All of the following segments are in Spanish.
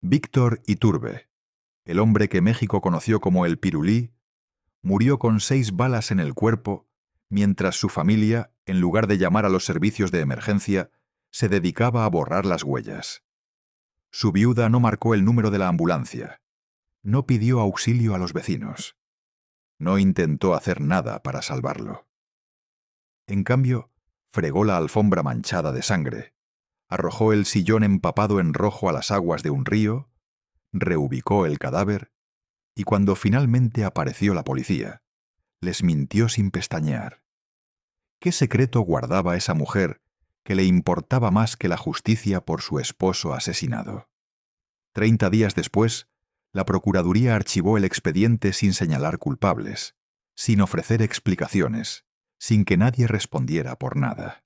Víctor Iturbe, el hombre que México conoció como el Pirulí, murió con 6 balas en el cuerpo, mientras su familia, en lugar de llamar a los servicios de emergencia, se dedicaba a borrar las huellas. Su viuda no marcó el número de la ambulancia. No pidió auxilio a los vecinos. No intentó hacer nada para salvarlo. En cambio, fregó la alfombra manchada de sangre, arrojó el sillón empapado en rojo a las aguas de un río, reubicó el cadáver y cuando finalmente apareció la policía, les mintió sin pestañear. ¿Qué secreto guardaba esa mujer que le importaba más que la justicia por su esposo asesinado? 30 días después, la Procuraduría archivó el expediente sin señalar culpables, sin ofrecer explicaciones, sin que nadie respondiera por nada.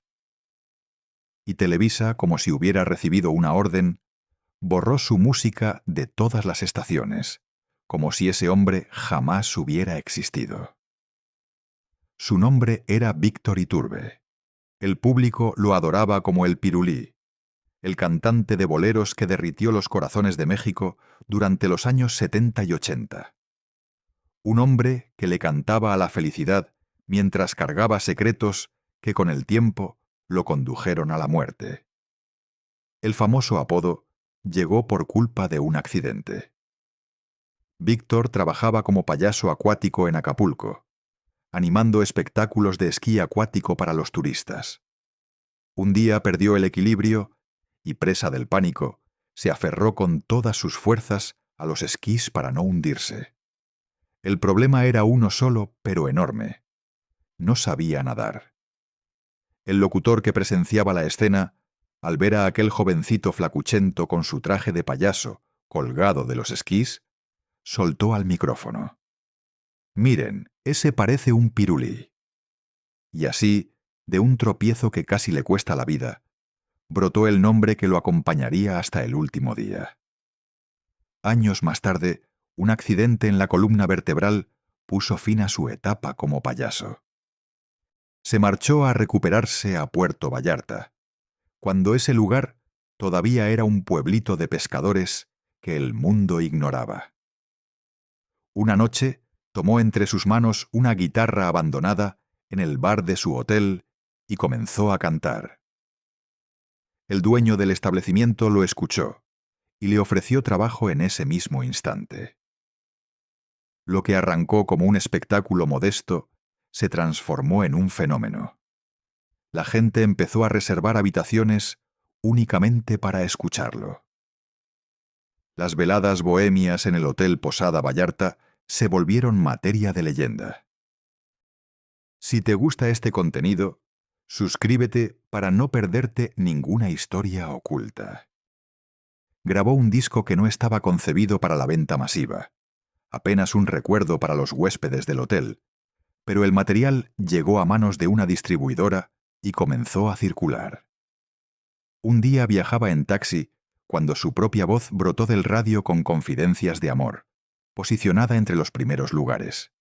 Y Televisa, como si hubiera recibido una orden, borró su música de todas las estaciones, como si ese hombre jamás hubiera existido. Su nombre era Víctor Iturbe. El público lo adoraba como el Pirulí, el cantante de boleros que derritió los corazones de México durante los años 70 y 80. Un hombre que le cantaba a la felicidad mientras cargaba secretos que con el tiempo lo condujeron a la muerte. El famoso apodo llegó por culpa de un accidente. Víctor trabajaba como payaso acuático en Acapulco, animando espectáculos de esquí acuático para los turistas. Un día perdió el equilibrio y, presa del pánico, se aferró con todas sus fuerzas a los esquís para no hundirse. El problema era uno solo, pero enorme. No sabía nadar. El locutor que presenciaba la escena, al ver a aquel jovencito flacuchento con su traje de payaso colgado de los esquís, soltó al micrófono: «Miren, ese parece un pirulí». Y así, de un tropiezo que casi le cuesta la vida, brotó el nombre que lo acompañaría hasta el último día. Años más tarde, un accidente en la columna vertebral puso fin a su etapa como payaso. Se marchó a recuperarse a Puerto Vallarta, cuando ese lugar todavía era un pueblito de pescadores que el mundo ignoraba. Una noche tomó entre sus manos una guitarra abandonada en el bar de su hotel y comenzó a cantar. El dueño del establecimiento lo escuchó y le ofreció trabajo en ese mismo instante. Lo que arrancó como un espectáculo modesto se transformó en un fenómeno. La gente empezó a reservar habitaciones únicamente para escucharlo. Las veladas bohemias en el Hotel Posada Vallarta se volvieron materia de leyenda. Si te gusta este contenido, suscríbete para no perderte ninguna historia oculta. Grabó un disco que no estaba concebido para la venta masiva, apenas un recuerdo para los huéspedes del hotel, pero el material llegó a manos de una distribuidora y comenzó a circular. Un día viajaba en taxi cuando su propia voz brotó del radio con Confidencias de amor, posicionada entre los primeros lugares.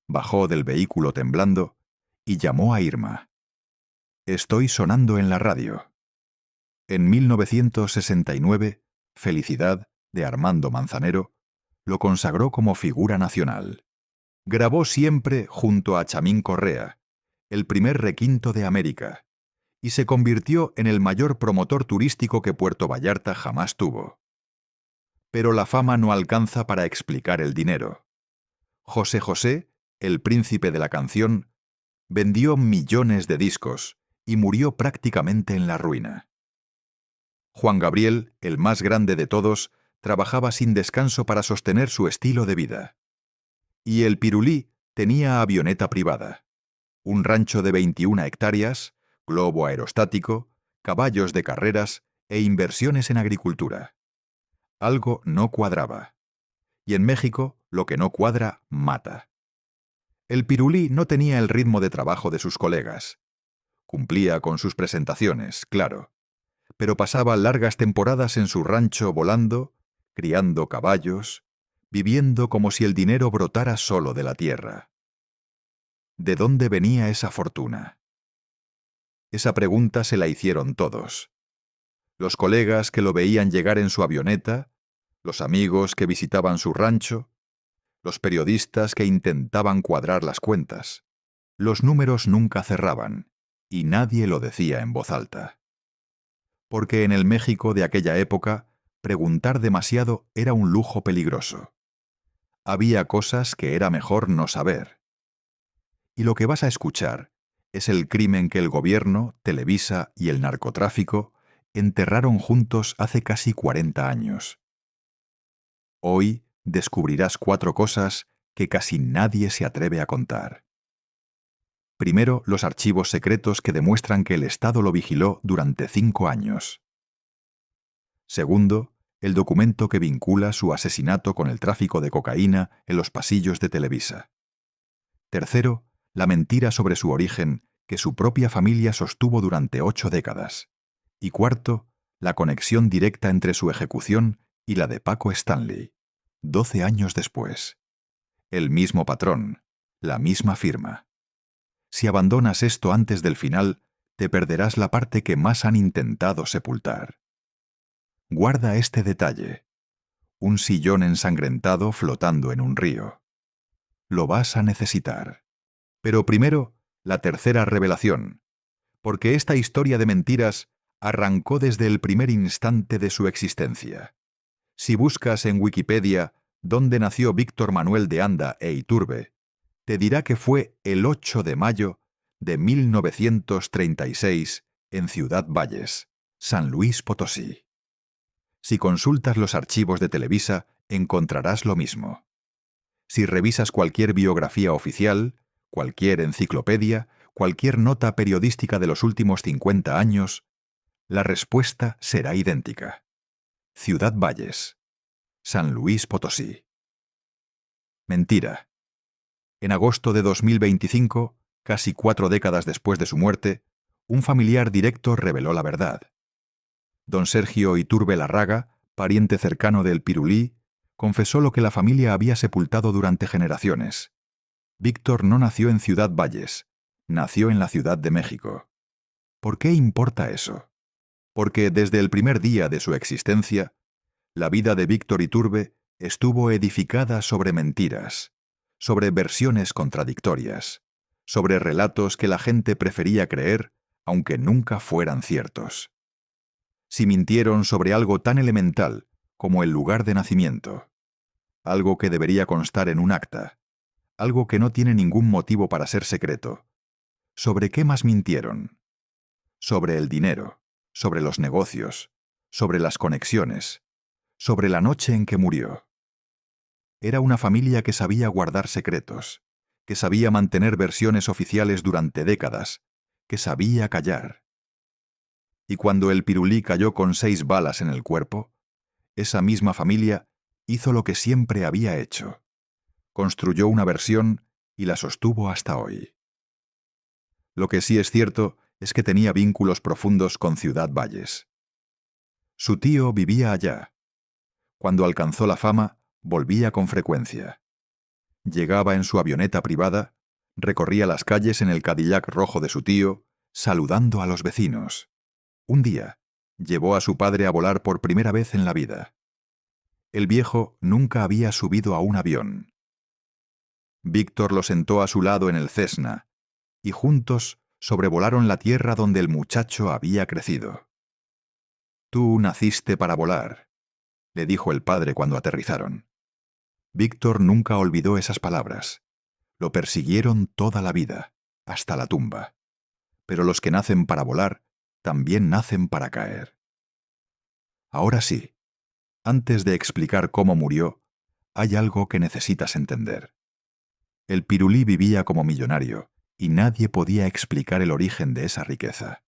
Bajó del vehículo temblando y llamó a Irma. «Estoy sonando en la radio». En 1969, Felicidad, de Armando Manzanero, lo consagró como figura nacional. Grabó siempre junto a Chamín Correa, el primer requinto de América, y se convirtió en el mayor promotor turístico que Puerto Vallarta jamás tuvo. Pero la fama no alcanza para explicar el dinero. José José, el príncipe de la canción, vendió millones de discos y murió prácticamente en la ruina. Juan Gabriel, el más grande de todos, trabajaba sin descanso para sostener su estilo de vida. Y el Pirulí tenía avioneta privada, un rancho de 21 hectáreas, globo aerostático, caballos de carreras e inversiones en agricultura. Algo no cuadraba. Y en México, lo que no cuadra, mata. El Pirulí no tenía el ritmo de trabajo de sus colegas. Cumplía con sus presentaciones, claro, pero pasaba largas temporadas en su rancho volando, criando caballos, viviendo como si el dinero brotara solo de la tierra. ¿De dónde venía esa fortuna? Esa pregunta se la hicieron todos. Los colegas que lo veían llegar en su avioneta, los amigos que visitaban su rancho, los periodistas que intentaban cuadrar las cuentas. Los números nunca cerraban, y nadie lo decía en voz alta. Porque en el México de aquella época, preguntar demasiado era un lujo peligroso. Había cosas que era mejor no saber. Y lo que vas a escuchar es el crimen que el gobierno, Televisa y el narcotráfico enterraron juntos hace casi 40 años. Hoy descubrirás 4 cosas que casi nadie se atreve a contar. Primero, los archivos secretos que demuestran que el Estado lo vigiló durante 5 años. Segundo, el documento que vincula su asesinato con el tráfico de cocaína en los pasillos de Televisa. Tercero, la mentira sobre su origen que su propia familia sostuvo durante 8 décadas. Y cuarto, la conexión directa entre su ejecución y la de Paco Stanley, 12 años después. El mismo patrón, la misma firma. Si abandonas esto antes del final, te perderás la parte que más han intentado sepultar. Guarda este detalle: un sillón ensangrentado flotando en un río. Lo vas a necesitar. Pero primero, la tercera revelación, porque esta historia de mentiras arrancó desde el primer instante de su existencia. Si buscas en Wikipedia dónde nació Víctor Manuel de Anda e Iturbe, te dirá que fue el 8 de mayo de 1936 en Ciudad Valles, San Luis Potosí. Si consultas los archivos de Televisa, encontrarás lo mismo. Si revisas cualquier biografía oficial, cualquier enciclopedia, cualquier nota periodística de los últimos 50 años, la respuesta será idéntica. Ciudad Valles, San Luis Potosí. Mentira. En agosto de 2025, casi 4 décadas después de su muerte, un familiar directo reveló la verdad. Don Sergio Iturbe Larraga, pariente cercano del Pirulí, confesó lo que la familia había sepultado durante generaciones. Víctor no nació en Ciudad Valles, nació en la Ciudad de México. ¿Por qué importa eso? Porque desde el primer día de su existencia, la vida de Víctor Iturbe estuvo edificada sobre mentiras, sobre versiones contradictorias, sobre relatos que la gente prefería creer, aunque nunca fueran ciertos. Si mintieron sobre algo tan elemental como el lugar de nacimiento, algo que debería constar en un acta, algo que no tiene ningún motivo para ser secreto, ¿sobre qué más mintieron? Sobre el dinero, sobre los negocios, sobre las conexiones, sobre la noche en que murió. Era una familia que sabía guardar secretos, que sabía mantener versiones oficiales durante décadas, que sabía callar. Y cuando el Pirulí cayó con 6 balas en el cuerpo, esa misma familia hizo lo que siempre había hecho. Construyó una versión y la sostuvo hasta hoy. Lo que sí es cierto es que tenía vínculos profundos con Ciudad Valles. Su tío vivía allá. Cuando alcanzó la fama, volvía con frecuencia. Llegaba en su avioneta privada, recorría las calles en el Cadillac rojo de su tío, saludando a los vecinos. Un día, llevó a su padre a volar por primera vez en la vida. El viejo nunca había subido a un avión. Víctor lo sentó a su lado en el Cessna, y juntos sobrevolaron la tierra donde el muchacho había crecido. «Tú naciste para volar», le dijo el padre cuando aterrizaron. Víctor nunca olvidó esas palabras. Lo persiguieron toda la vida, hasta la tumba. Pero los que nacen para volar, también nacen para caer. Ahora sí, antes de explicar cómo murió, hay algo que necesitas entender. El Pirulí vivía como millonario, y nadie podía explicar el origen de esa riqueza.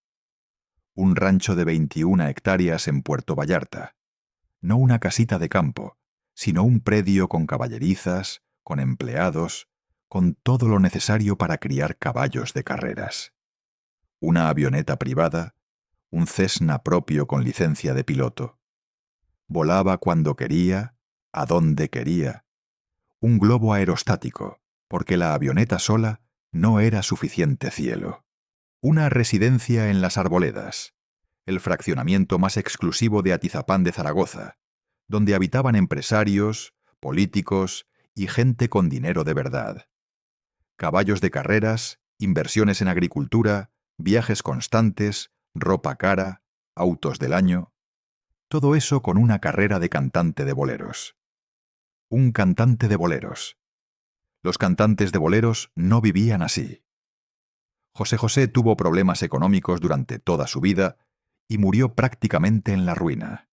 Un rancho de 21 hectáreas en Puerto Vallarta. No una casita de campo, sino un predio con caballerizas, con empleados, con todo lo necesario para criar caballos de carreras. Una avioneta privada, un Cessna propio con licencia de piloto. Volaba cuando quería, a donde quería. Un globo aerostático, porque la avioneta sola no era suficiente cielo. Una residencia en Las Arboledas, el fraccionamiento más exclusivo de Atizapán de Zaragoza, donde habitaban empresarios, políticos y gente con dinero de verdad. Caballos de carreras, inversiones en agricultura, viajes constantes, ropa cara, autos del año. Todo eso con una carrera de cantante de boleros. Un cantante de boleros. Los cantantes de boleros no vivían así. José José tuvo problemas económicos durante toda su vida y murió prácticamente en la ruina.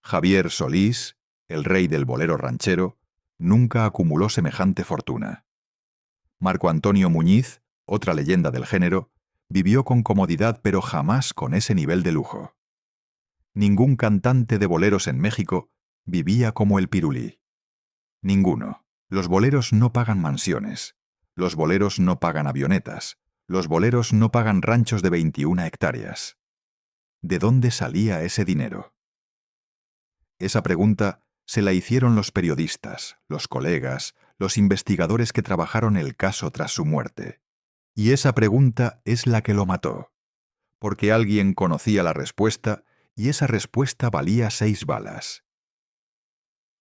Javier Solís, el rey del bolero ranchero, nunca acumuló semejante fortuna. Marco Antonio Muñiz, otra leyenda del género, vivió con comodidad pero jamás con ese nivel de lujo. Ningún cantante de boleros en México vivía como el Pirulí. Ninguno. Los boleros no pagan mansiones. Los boleros no pagan avionetas. Los boleros no pagan ranchos de 21 hectáreas. ¿De dónde salía ese dinero? Esa pregunta se la hicieron los periodistas, los colegas, los investigadores que trabajaron el caso tras su muerte. Y esa pregunta es la que lo mató, porque alguien conocía la respuesta y esa respuesta valía 6 balas.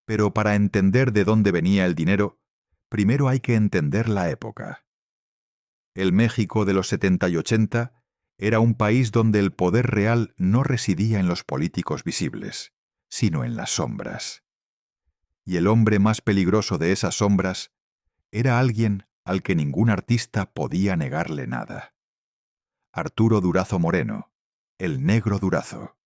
Pero para entender de dónde venía el dinero, primero hay que entender la época. El México de los 70 y 80 era un país donde el poder real no residía en los políticos visibles, sino en las sombras. Y el hombre más peligroso de esas sombras era alguien al que ningún artista podía negarle nada. Arturo Durazo Moreno, el Negro Durazo,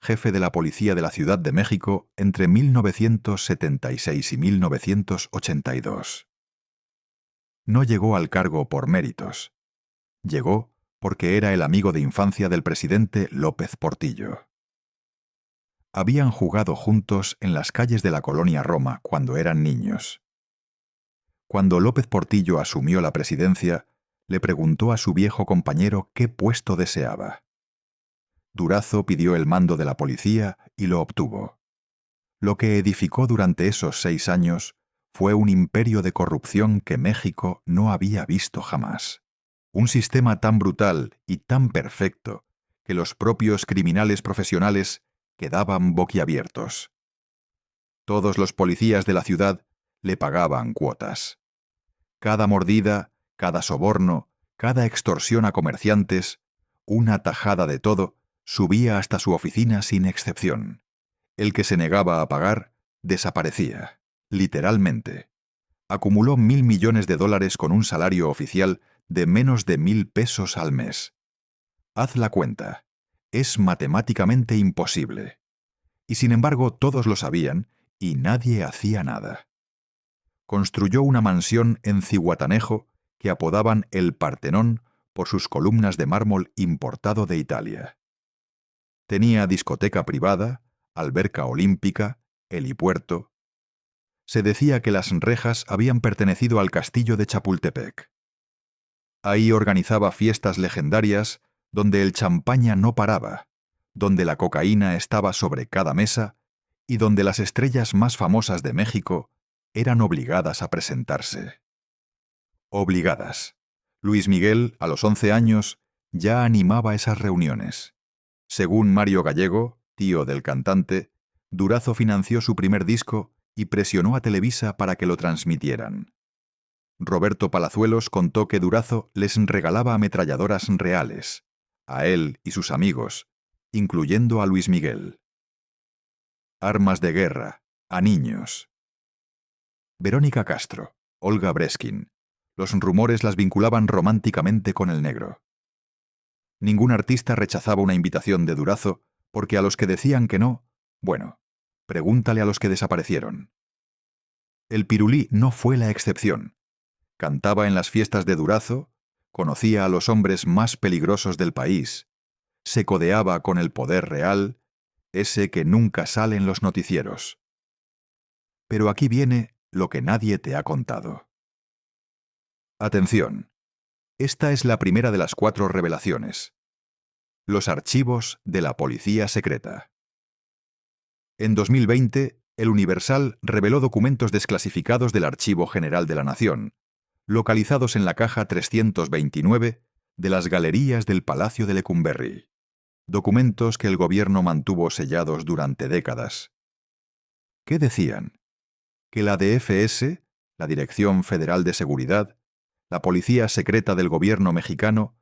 jefe de la policía de la Ciudad de México entre 1976 y 1982. No llegó al cargo por méritos. Llegó porque era el amigo de infancia del presidente López Portillo. Habían jugado juntos en las calles de la colonia Roma cuando eran niños. Cuando López Portillo asumió la presidencia, le preguntó a su viejo compañero qué puesto deseaba. Durazo pidió el mando de la policía y lo obtuvo. Lo que edificó durante esos 6 años fue un imperio de corrupción que México no había visto jamás. Un sistema tan brutal y tan perfecto que los propios criminales profesionales quedaban boquiabiertos. Todos los policías de la ciudad le pagaban cuotas. Cada mordida, cada soborno, cada extorsión a comerciantes, una tajada de todo, subía hasta su oficina sin excepción. El que se negaba a pagar, desaparecía, literalmente. Acumuló $1.000 millones con un salario oficial de menos de 1.000 pesos al mes. Haz la cuenta. Es matemáticamente imposible. Y sin embargo todos lo sabían y nadie hacía nada. Construyó una mansión en Zihuatanejo que apodaban el Partenón por sus columnas de mármol importado de Italia. Tenía discoteca privada, alberca olímpica, helipuerto. Se decía que las rejas habían pertenecido al castillo de Chapultepec. Ahí organizaba fiestas legendarias donde el champaña no paraba, donde la cocaína estaba sobre cada mesa y donde las estrellas más famosas de México eran obligadas a presentarse. Obligadas. Luis Miguel, a los 11 años, ya animaba esas reuniones. Según Mario Gallego, tío del cantante, Durazo financió su primer disco y presionó a Televisa para que lo transmitieran. Roberto Palazuelos contó que Durazo les regalaba ametralladoras reales, a él y sus amigos, incluyendo a Luis Miguel. Armas de guerra, a niños. Verónica Castro, Olga Breskin. Los rumores las vinculaban románticamente con el negro. Ningún artista rechazaba una invitación de Durazo porque a los que decían que no, bueno, pregúntale a los que desaparecieron. El Pirulí no fue la excepción. Cantaba en las fiestas de Durazo, conocía a los hombres más peligrosos del país, se codeaba con el poder real, ese que nunca sale en los noticieros. Pero aquí viene lo que nadie te ha contado. Atención. Esta es la primera de las 4 revelaciones. Los archivos de la policía secreta. En 2020, El Universal reveló documentos desclasificados del Archivo General de la Nación, localizados en la caja 329 de las galerías del Palacio de Lecumberri. Documentos que el gobierno mantuvo sellados durante décadas. ¿Qué decían? Que la DFS, la Dirección Federal de Seguridad, la policía secreta del gobierno mexicano,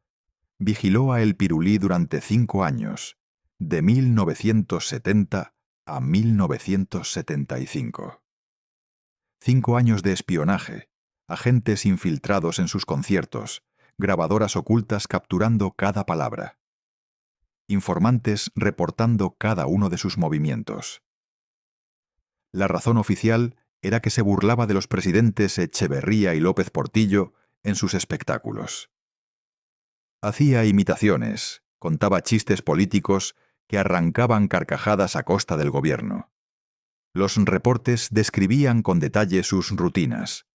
vigiló a El Pirulí durante 5 años, de 1970 a 1975. 5 años de espionaje, agentes infiltrados en sus conciertos, grabadoras ocultas capturando cada palabra, informantes reportando cada uno de sus movimientos. La razón oficial era que se burlaba de los presidentes Echeverría y López Portillo en sus espectáculos. Hacía imitaciones, contaba chistes políticos que arrancaban carcajadas a costa del gobierno. Los reportes describían con detalle sus rutinas.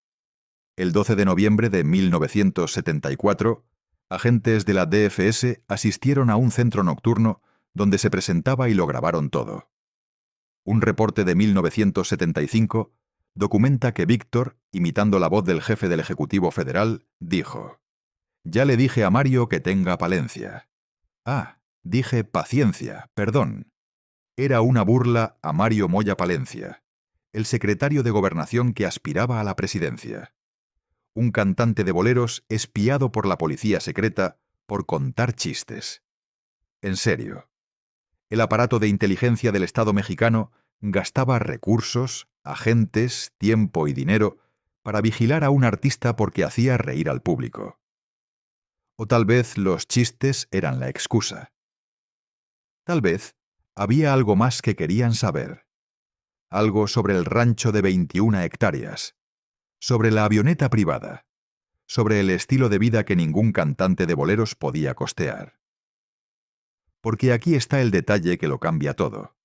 El 12 de noviembre de 1974, agentes de la DFS asistieron a un centro nocturno donde se presentaba y lo grabaron todo. Un reporte de 1975 documenta que Víctor, imitando la voz del jefe del Ejecutivo Federal, dijo: «Ya le dije a Mario que tenga palencia». Ah, dije paciencia, perdón. Era una burla a Mario Moya Palencia, el secretario de Gobernación que aspiraba a la presidencia. Un cantante de boleros espiado por la policía secreta por contar chistes. En serio. El aparato de inteligencia del Estado mexicano gastaba recursos, agentes, tiempo y dinero para vigilar a un artista porque hacía reír al público. O tal vez los chistes eran la excusa. Tal vez había algo más que querían saber. Algo sobre el rancho de 21 hectáreas, sobre la avioneta privada, sobre el estilo de vida que ningún cantante de boleros podía costear. Porque aquí está el detalle que lo cambia todo.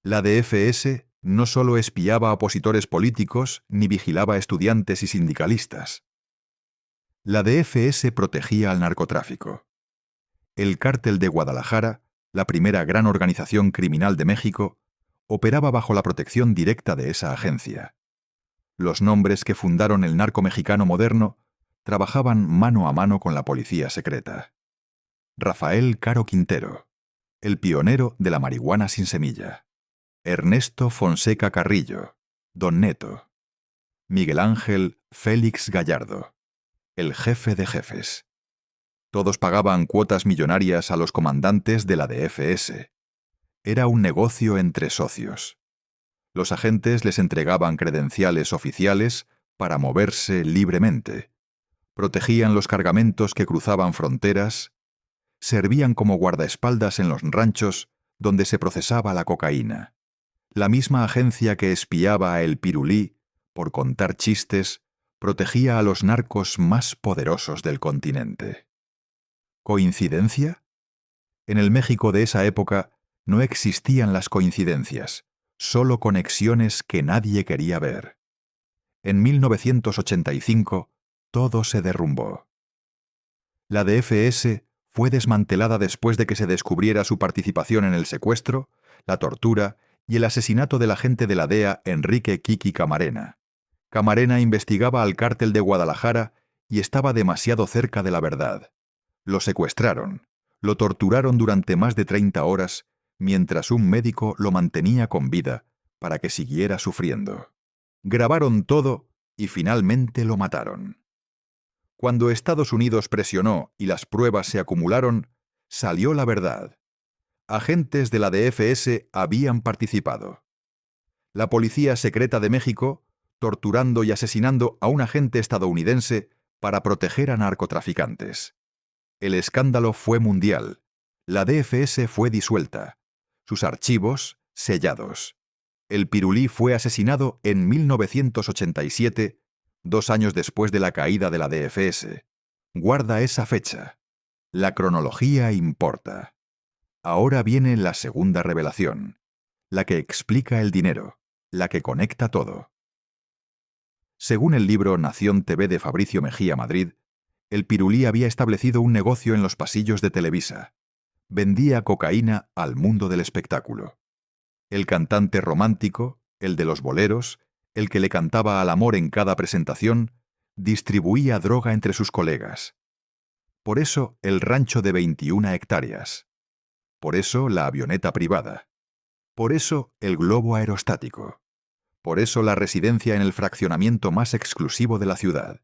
La DFS no solo espiaba a opositores políticos ni vigilaba a estudiantes y sindicalistas. La DFS protegía al narcotráfico. El Cártel de Guadalajara, la primera gran organización criminal de México, operaba bajo la protección directa de esa agencia. Los nombres que fundaron el narco mexicano moderno trabajaban mano a mano con la policía secreta. Rafael Caro Quintero, el pionero de la marihuana sin semilla. Ernesto Fonseca Carrillo, Don Neto. Miguel Ángel Félix Gallardo, el jefe de jefes. Todos pagaban cuotas millonarias a los comandantes de la DFS. Era un negocio entre socios. Los agentes les entregaban credenciales oficiales para moverse libremente. Protegían los cargamentos que cruzaban fronteras. Servían como guardaespaldas en los ranchos donde se procesaba la cocaína. La misma agencia que espiaba a El Pirulí, por contar chistes, protegía a los narcos más poderosos del continente. ¿Coincidencia? En el México de esa época no existían las coincidencias, solo conexiones que nadie quería ver. En 1985, todo se derrumbó. La DFS fue desmantelada después de que se descubriera su participación en el secuestro, la tortura y el asesinato del agente de la DEA Enrique Kiki Camarena. Camarena investigaba al Cártel de Guadalajara y estaba demasiado cerca de la verdad. Lo secuestraron, lo torturaron durante más de 30 horas, mientras un médico lo mantenía con vida para que siguiera sufriendo. Grabaron todo y finalmente lo mataron. Cuando Estados Unidos presionó y las pruebas se acumularon, salió la verdad. Agentes de la DFS habían participado. La Policía Secreta de México, torturando y asesinando a un agente estadounidense para proteger a narcotraficantes. El escándalo fue mundial. La DFS fue disuelta. Sus archivos sellados. El Pirulí fue asesinado en 1987, 2 años después de la caída de la DFS. Guarda esa fecha. La cronología importa. Ahora viene la segunda revelación, la que explica el dinero, la que conecta todo. Según el libro Nación TV de Fabricio Mejía Madrid, el Pirulí había establecido un negocio en los pasillos de Televisa. Vendía cocaína al mundo del espectáculo. El cantante romántico, el de los boleros, el que le cantaba al amor en cada presentación, distribuía droga entre sus colegas. Por eso el rancho de 21 hectáreas. Por eso la avioneta privada. Por eso el globo aerostático. Por eso la residencia en el fraccionamiento más exclusivo de la ciudad.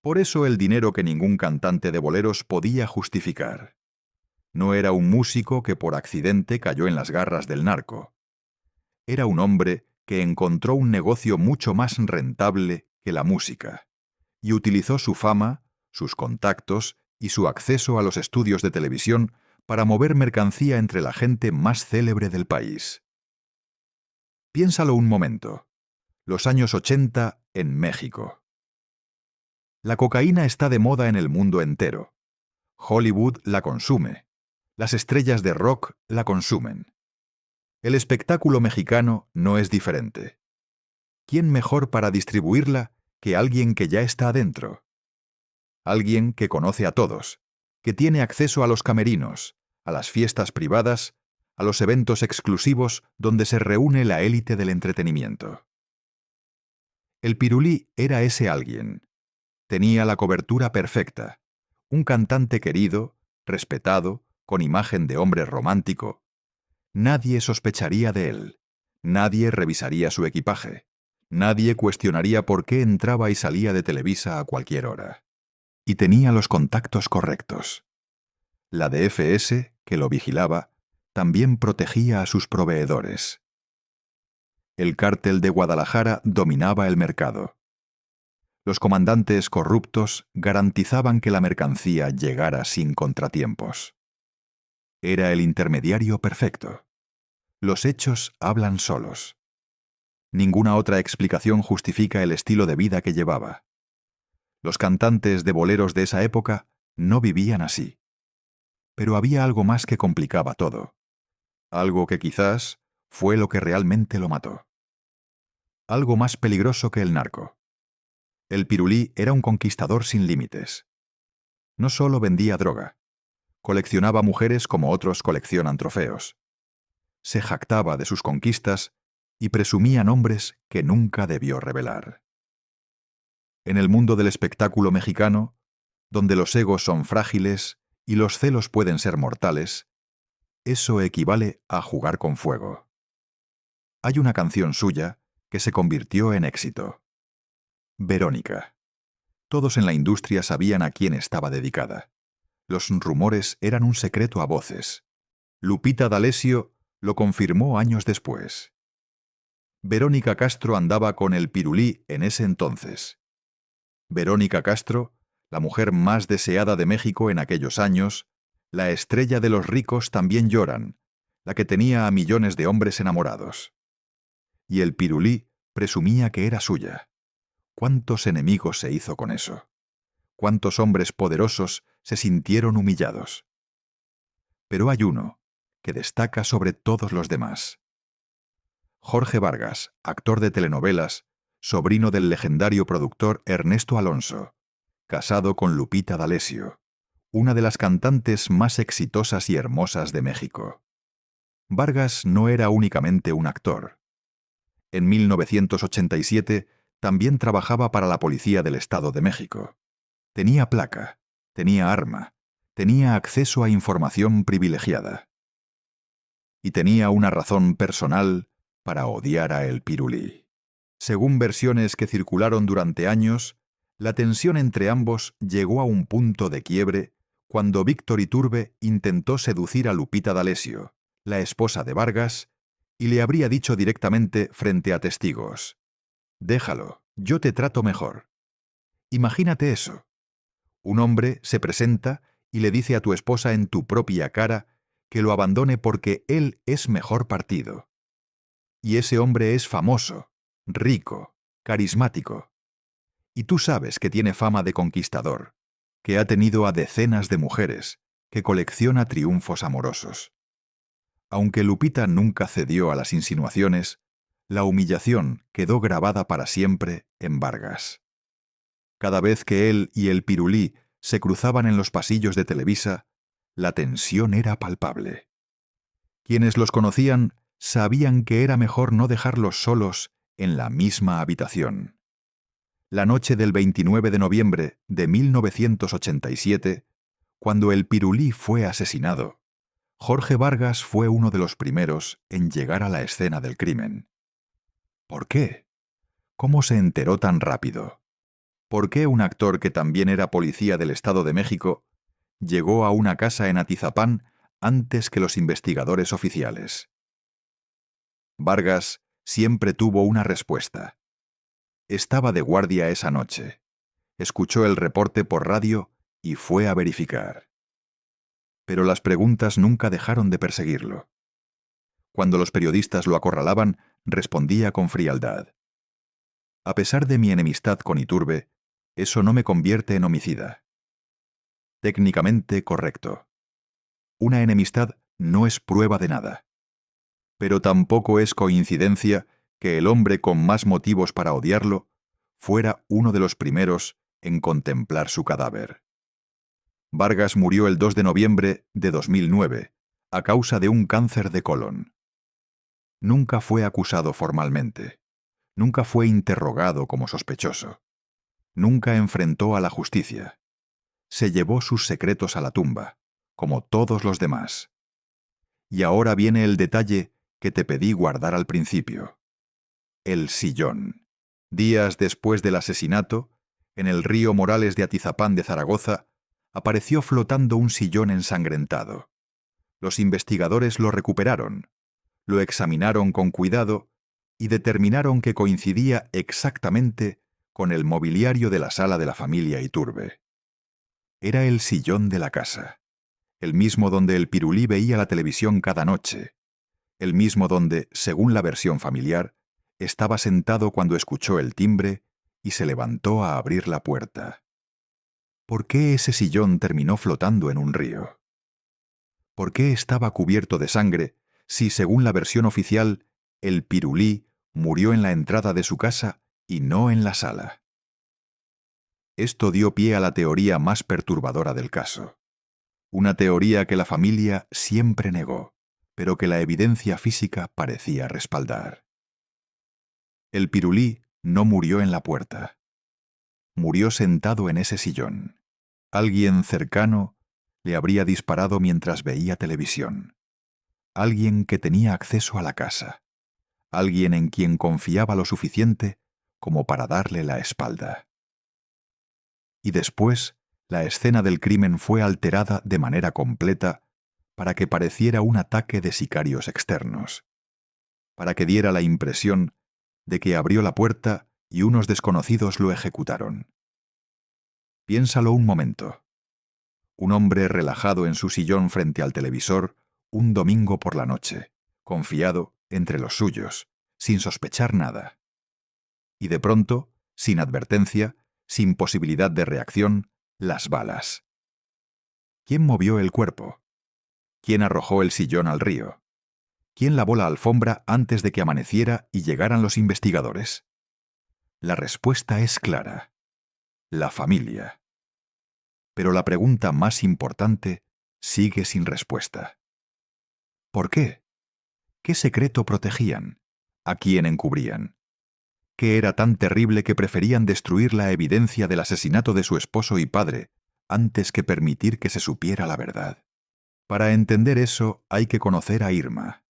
Por eso el dinero que ningún cantante de boleros podía justificar. No era un músico que por accidente cayó en las garras del narco. Era un hombre que encontró un negocio mucho más rentable que la música, y utilizó su fama, sus contactos y su acceso a los estudios de televisión para mover mercancía entre la gente más célebre del país. Piénsalo un momento. Los años 80 en México. La cocaína está de moda en el mundo entero. Hollywood la consume. Las estrellas de rock la consumen. El espectáculo mexicano no es diferente. ¿Quién mejor para distribuirla que alguien que ya está adentro? Alguien que conoce a todos, que tiene acceso a los camerinos, a las fiestas privadas, a los eventos exclusivos donde se reúne la élite del entretenimiento. El Pirulí era ese alguien. Tenía la cobertura perfecta. Un cantante querido, respetado, con imagen de hombre romántico. Nadie sospecharía de él. Nadie revisaría su equipaje. Nadie cuestionaría por qué entraba y salía de Televisa a cualquier hora. Y tenía los contactos correctos. La DFS, que lo vigilaba, también protegía a sus proveedores. El cártel de Guadalajara dominaba el mercado. Los comandantes corruptos garantizaban que la mercancía llegara sin contratiempos. Era el intermediario perfecto. Los hechos hablan solos. Ninguna otra explicación justifica el estilo de vida que llevaba. Los cantantes de boleros de esa época no vivían así. Pero había algo más que complicaba todo. Algo que quizás fue lo que realmente lo mató. Algo más peligroso que el narco. El Pirulí era un conquistador sin límites. No solo vendía droga. Coleccionaba mujeres como otros coleccionan trofeos. Se jactaba de sus conquistas y presumía nombres que nunca debió revelar. En el mundo del espectáculo mexicano, donde los egos son frágiles y los celos pueden ser mortales, eso equivale a jugar con fuego. Hay una canción suya que se convirtió en éxito. Verónica. Todos en la industria sabían a quién estaba dedicada. Los rumores eran un secreto a voces. Lupita D'Alessio lo confirmó años después. Verónica Castro andaba con el Pirulí en ese entonces. Verónica Castro, la mujer más deseada de México en aquellos años, la estrella de los ricos también lloran, la que tenía a millones de hombres enamorados. Y el Pirulí presumía que era suya. ¿Cuántos enemigos se hizo con eso? ¿Cuántos hombres poderosos se sintieron humillados? Pero hay uno que destaca sobre todos los demás. Jorge Vargas, actor de telenovelas, sobrino del legendario productor Ernesto Alonso, casado con Lupita D'Alessio, una de las cantantes más exitosas y hermosas de México. Vargas no era únicamente un actor. En 1987 también trabajaba para la Policía del Estado de México. Tenía placa, tenía arma, tenía acceso a información privilegiada. Y tenía una razón personal para odiar a El Pirulí. Según versiones que circularon durante años, la tensión entre ambos llegó a un punto de quiebre cuando Víctor Iturbe intentó seducir a Lupita D'Alessio, la esposa de Vargas, y le habría dicho directamente frente a testigos: «Déjalo, yo te trato mejor». Imagínate eso. Un hombre se presenta y le dice a tu esposa en tu propia cara que lo abandone porque él es mejor partido. Y ese hombre es famoso, rico, carismático. Y tú sabes que tiene fama de conquistador, que ha tenido a decenas de mujeres, que colecciona triunfos amorosos. Aunque Lupita nunca cedió a las insinuaciones, la humillación quedó grabada para siempre en Vargas. Cada vez que él y el Pirulí se cruzaban en los pasillos de Televisa, la tensión era palpable. Quienes los conocían sabían que era mejor no dejarlos solos en la misma habitación. La noche del 29 de noviembre de 1987, cuando el Pirulí fue asesinado, Jorge Vargas fue uno de los primeros en llegar a la escena del crimen. ¿Por qué? ¿Cómo se enteró tan rápido? ¿Por qué un actor que también era policía del Estado de México llegó a una casa en Atizapán antes que los investigadores oficiales? Vargas siempre tuvo una respuesta. Estaba de guardia esa noche. Escuchó el reporte por radio y fue a verificar. Pero las preguntas nunca dejaron de perseguirlo. Cuando los periodistas lo acorralaban, respondía con frialdad. A pesar de mi enemistad con Iturbe, eso no me convierte en homicida. Técnicamente correcto. Una enemistad no es prueba de nada. Pero tampoco es coincidencia que el hombre con más motivos para odiarlo fuera uno de los primeros en contemplar su cadáver. Vargas murió el 2 de noviembre de 2009 a causa de un cáncer de colon. Nunca fue acusado formalmente. Nunca fue interrogado como sospechoso. Nunca enfrentó a la justicia. Se llevó sus secretos a la tumba, como todos los demás. Y ahora viene el detalle que te pedí guardar al principio. El sillón. Días después del asesinato, en el río Morales de Atizapán de Zaragoza, apareció flotando un sillón ensangrentado. Los investigadores lo recuperaron, lo examinaron con cuidado y determinaron que coincidía exactamente con el mobiliario de la sala de la familia Iturbe. Era el sillón de la casa, el mismo donde el Pirulí veía la televisión cada noche, el mismo donde, según la versión familiar, estaba sentado cuando escuchó el timbre y se levantó a abrir la puerta. ¿Por qué ese sillón terminó flotando en un río? ¿Por qué estaba cubierto de sangre si, según la versión oficial, el Pirulí murió en la entrada de su casa y no en la sala? Esto dio pie a la teoría más perturbadora del caso. Una teoría que la familia siempre negó, pero que la evidencia física parecía respaldar. El Pirulí no murió en la puerta. Murió sentado en ese sillón. Alguien cercano le habría disparado mientras veía televisión. Alguien que tenía acceso a la casa. Alguien en quien confiaba lo suficiente como para darle la espalda. Y después, la escena del crimen fue alterada de manera completa para que pareciera un ataque de sicarios externos, para que diera la impresión de que abrió la puerta y unos desconocidos lo ejecutaron. Piénsalo un momento. Un hombre relajado en su sillón frente al televisor un domingo por la noche, confiado entre los suyos, sin sospechar nada. Y de pronto, sin advertencia, sin posibilidad de reacción, las balas. ¿Quién movió el cuerpo? ¿Quién arrojó el sillón al río? ¿Quién lavó la alfombra antes de que amaneciera y llegaran los investigadores? La respuesta es clara. La familia. Pero la pregunta más importante sigue sin respuesta. ¿Por qué? ¿Qué secreto protegían? ¿A quién encubrían? ¿Qué era tan terrible que preferían destruir la evidencia del asesinato de su esposo y padre antes que permitir que se supiera la verdad? Para entender eso hay que conocer a Irma.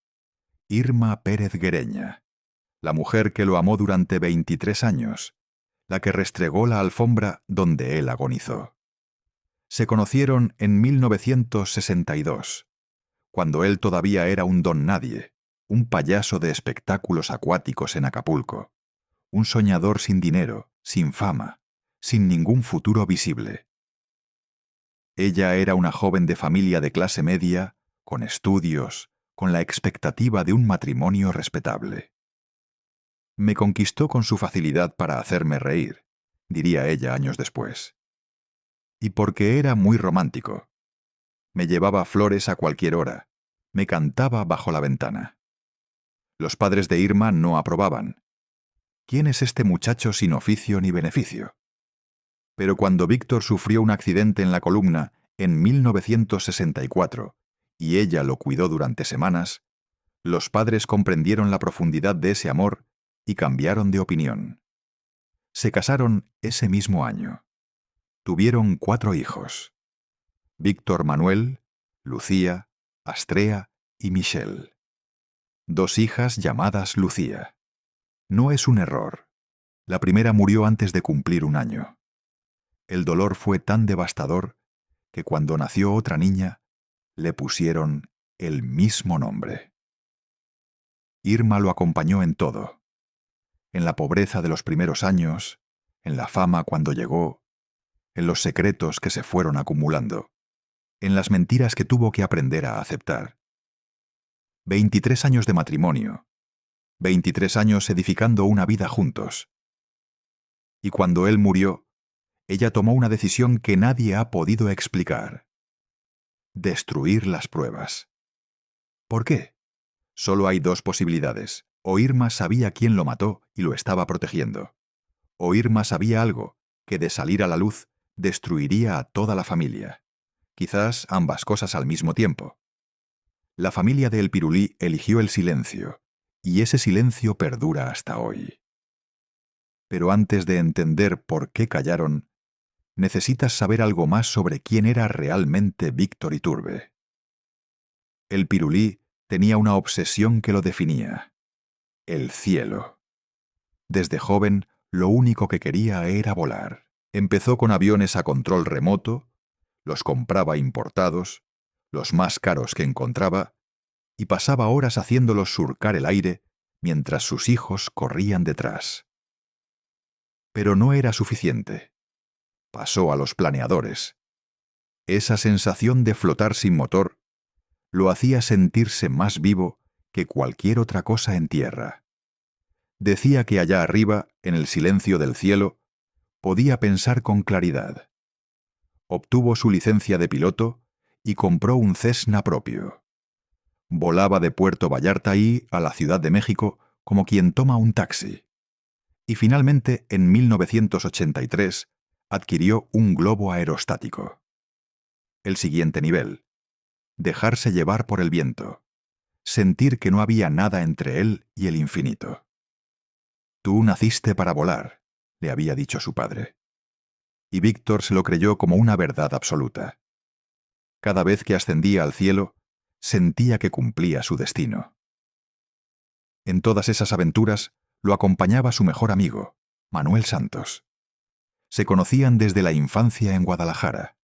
Irma Pérez Guereña, la mujer que lo amó durante 23 años, la que restregó la alfombra donde él agonizó. Se conocieron en 1962, cuando él todavía era un don nadie, un payaso de espectáculos acuáticos en Acapulco, un soñador sin dinero, sin fama, sin ningún futuro visible. Ella era una joven de familia de clase media, con estudios, con la expectativa de un matrimonio respetable. Me conquistó con su facilidad para hacerme reír, diría ella años después. Y porque era muy romántico. Me llevaba flores a cualquier hora, me cantaba bajo la ventana. Los padres de Irma no aprobaban. ¿Quién es este muchacho sin oficio ni beneficio? Pero cuando Víctor sufrió un accidente en la columna en 1964 y ella lo cuidó durante semanas, los padres comprendieron la profundidad de ese amor y cambiaron de opinión. Se casaron ese mismo año. Tuvieron 4 hijos: Víctor Manuel, Lucía, Astrea y Michelle. 2 hijas llamadas Lucía. No es un error. La primera murió antes de cumplir 1 año. El dolor fue tan devastador que cuando nació otra niña, le pusieron el mismo nombre. Irma lo acompañó en todo. En la pobreza de los primeros años, en la fama cuando llegó, en los secretos que se fueron acumulando, en las mentiras que tuvo que aprender a aceptar. 23 años de matrimonio, 23 años edificando una vida juntos. Y cuando él murió, ella tomó una decisión que nadie ha podido explicar: destruir las pruebas. ¿Por qué? Solo hay 2 posibilidades. O Irma sabía quién lo mató y lo estaba protegiendo. O Irma sabía algo que, de salir a la luz, destruiría a toda la familia. Quizás ambas cosas al mismo tiempo. La familia de El Pirulí eligió el silencio, y ese silencio perdura hasta hoy. Pero antes de entender por qué callaron, necesitas saber algo más sobre quién era realmente Víctor Iturbe. El Pirulí tenía una obsesión que lo definía: el cielo. Desde joven, lo único que quería era volar. Empezó con aviones a control remoto, los compraba importados, los más caros que encontraba, y pasaba horas haciéndolos surcar el aire mientras sus hijos corrían detrás. Pero no era suficiente. Pasó a los planeadores. Esa sensación de flotar sin motor lo hacía sentirse más vivo que cualquier otra cosa en tierra. Decía que allá arriba, en el silencio del cielo, podía pensar con claridad. Obtuvo su licencia de piloto y compró un Cessna propio. Volaba de Puerto Vallarta a la Ciudad de México como quien toma un taxi. Y finalmente, en 1983, adquirió un globo aerostático. El siguiente nivel: dejarse llevar por el viento, sentir que no había nada entre él y el infinito. «Tú naciste para volar», le había dicho su padre. Y Víctor se lo creyó como una verdad absoluta. Cada vez que ascendía al cielo, sentía que cumplía su destino. En todas esas aventuras lo acompañaba su mejor amigo, Manuel Santos. Se conocían desde la infancia en Guadalajara.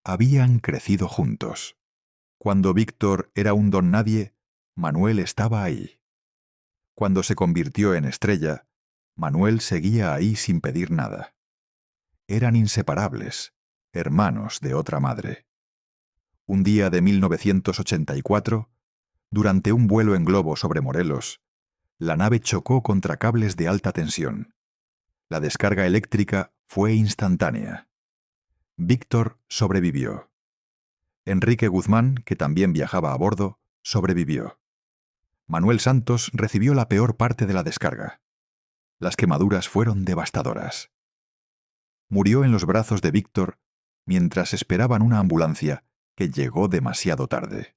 Habían crecido juntos. Cuando Víctor era un don nadie, Manuel estaba ahí. Cuando se convirtió en estrella, Manuel seguía ahí sin pedir nada. Eran inseparables, hermanos de otra madre. Un día de 1984, durante un vuelo en globo sobre Morelos, la nave chocó contra cables de alta tensión. La descarga eléctrica fue instantánea. Víctor sobrevivió. Enrique Guzmán, que también viajaba a bordo, sobrevivió. Manuel Santos recibió la peor parte de la descarga. Las quemaduras fueron devastadoras. Murió en los brazos de Víctor mientras esperaban una ambulancia que llegó demasiado tarde.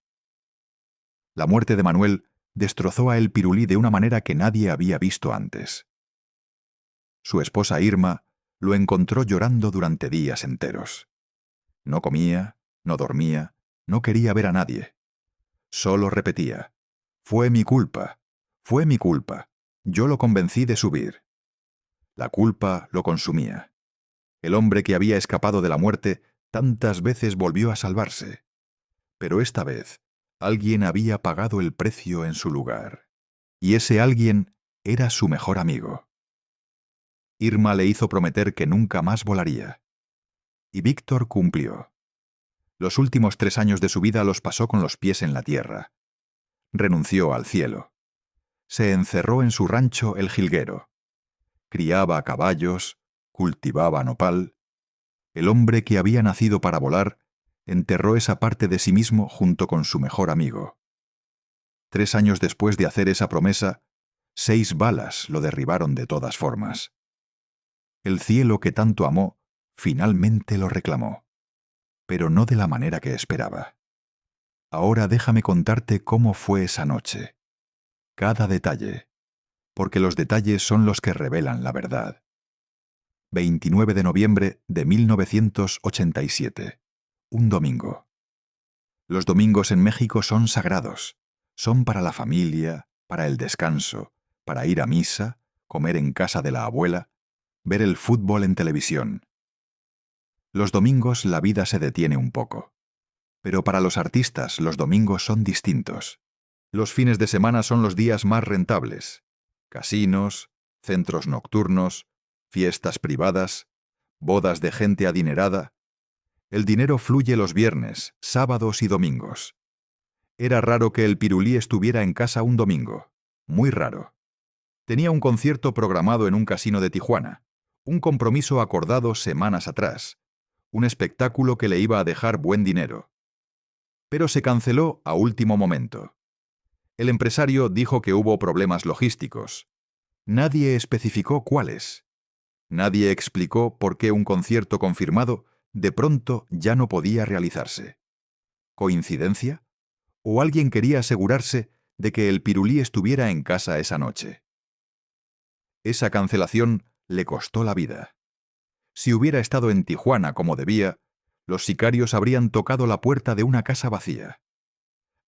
La muerte de Manuel destrozó a El Pirulí de una manera que nadie había visto antes. Su esposa Irma lo encontró llorando durante días enteros. No comía, no dormía, no quería ver a nadie. Solo repetía: «Fue mi culpa, fue mi culpa, yo lo convencí de subir». La culpa lo consumía. El hombre que había escapado de la muerte tantas veces volvió a salvarse. Pero esta vez, alguien había pagado el precio en su lugar. Y ese alguien era su mejor amigo. Irma le hizo prometer que nunca más volaría. Y Víctor cumplió. Los últimos 3 años de su vida los pasó con los pies en la tierra. Renunció al cielo. Se encerró en su rancho El Jilguero. Criaba caballos, cultivaba nopal. El hombre que había nacido para volar enterró esa parte de sí mismo junto con su mejor amigo. 3 años después de hacer esa promesa, 6 balas lo derribaron de todas formas. El cielo que tanto amó finalmente lo reclamó, pero no de la manera que esperaba. Ahora déjame contarte cómo fue esa noche. Cada detalle, porque los detalles son los que revelan la verdad. 29 de noviembre de 1987, un domingo. Los domingos en México son sagrados. Son para la familia, para el descanso, para ir a misa, comer en casa de la abuela, ver el fútbol en televisión. Los domingos la vida se detiene un poco. Pero para los artistas los domingos son distintos. Los fines de semana son los días más rentables. Casinos, centros nocturnos, fiestas privadas, bodas de gente adinerada. El dinero fluye los viernes, sábados y domingos. Era raro que el Pirulí estuviera en casa un domingo. Muy raro. Tenía un concierto programado en un casino de Tijuana, un compromiso acordado semanas atrás, un espectáculo que le iba a dejar buen dinero. Pero se canceló a último momento. El empresario dijo que hubo problemas logísticos. Nadie especificó cuáles. Nadie explicó por qué un concierto confirmado de pronto ya no podía realizarse. ¿Coincidencia? ¿O alguien quería asegurarse de que el Pirulí estuviera en casa esa noche? Esa cancelación le costó la vida. Si hubiera estado en Tijuana como debía, los sicarios habrían tocado la puerta de una casa vacía.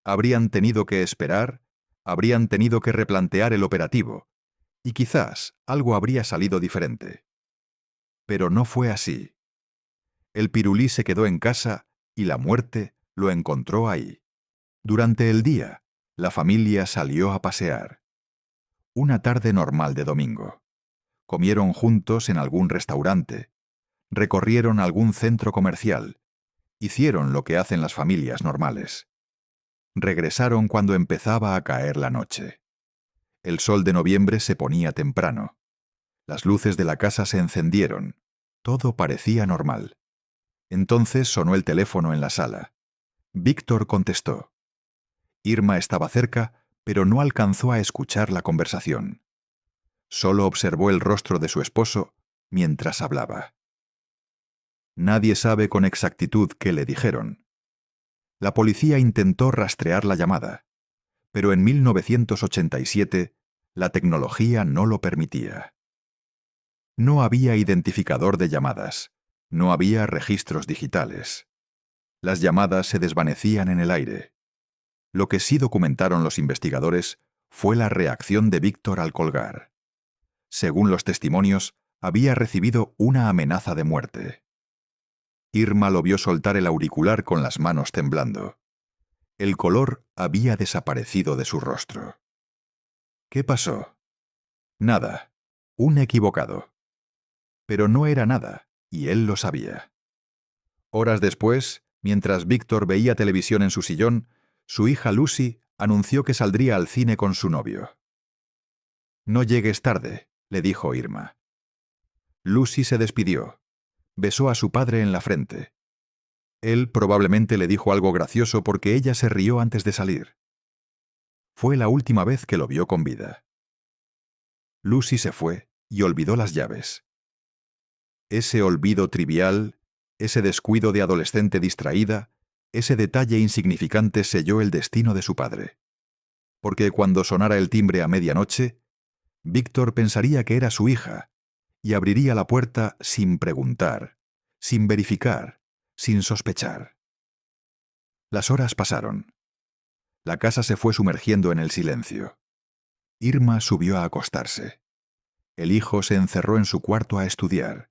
Habrían tenido que esperar, habrían tenido que replantear el operativo, y quizás algo habría salido diferente. Pero no fue así. El Pirulí se quedó en casa y la muerte lo encontró ahí. Durante el día, la familia salió a pasear. Una tarde normal de domingo. Comieron juntos en algún restaurante, recorrieron algún centro comercial, hicieron lo que hacen las familias normales. Regresaron cuando empezaba a caer la noche. El sol de noviembre se ponía temprano. Las luces de la casa se encendieron. Todo parecía normal. Entonces sonó el teléfono en la sala. Víctor contestó. Irma estaba cerca, pero no alcanzó a escuchar la conversación. Solo observó el rostro de su esposo mientras hablaba. Nadie sabe con exactitud qué le dijeron. La policía intentó rastrear la llamada, pero en 1987 la tecnología no lo permitía. No había identificador de llamadas, no había registros digitales. Las llamadas se desvanecían en el aire. Lo que sí documentaron los investigadores fue la reacción de Víctor al colgar. Según los testimonios, había recibido una amenaza de muerte. Irma lo vio soltar el auricular con las manos temblando. El color había desaparecido de su rostro. ¿Qué pasó? Nada. Un equivocado. Pero no era nada, y él lo sabía. Horas después, mientras Víctor veía televisión en su sillón, su hija Lucy anunció que saldría al cine con su novio. «No llegues tarde», le dijo Irma. Lucy se despidió. Besó a su padre en la frente. Él probablemente le dijo algo gracioso porque ella se rió antes de salir. Fue la última vez que lo vio con vida. Lucy se fue y olvidó las llaves. Ese olvido trivial, ese descuido de adolescente distraída, ese detalle insignificante selló el destino de su padre. Porque cuando sonara el timbre a medianoche, Víctor pensaría que era su hija y abriría la puerta sin preguntar, sin verificar, sin sospechar. Las horas pasaron. La casa se fue sumergiendo en el silencio. Irma subió a acostarse. El hijo se encerró en su cuarto a estudiar.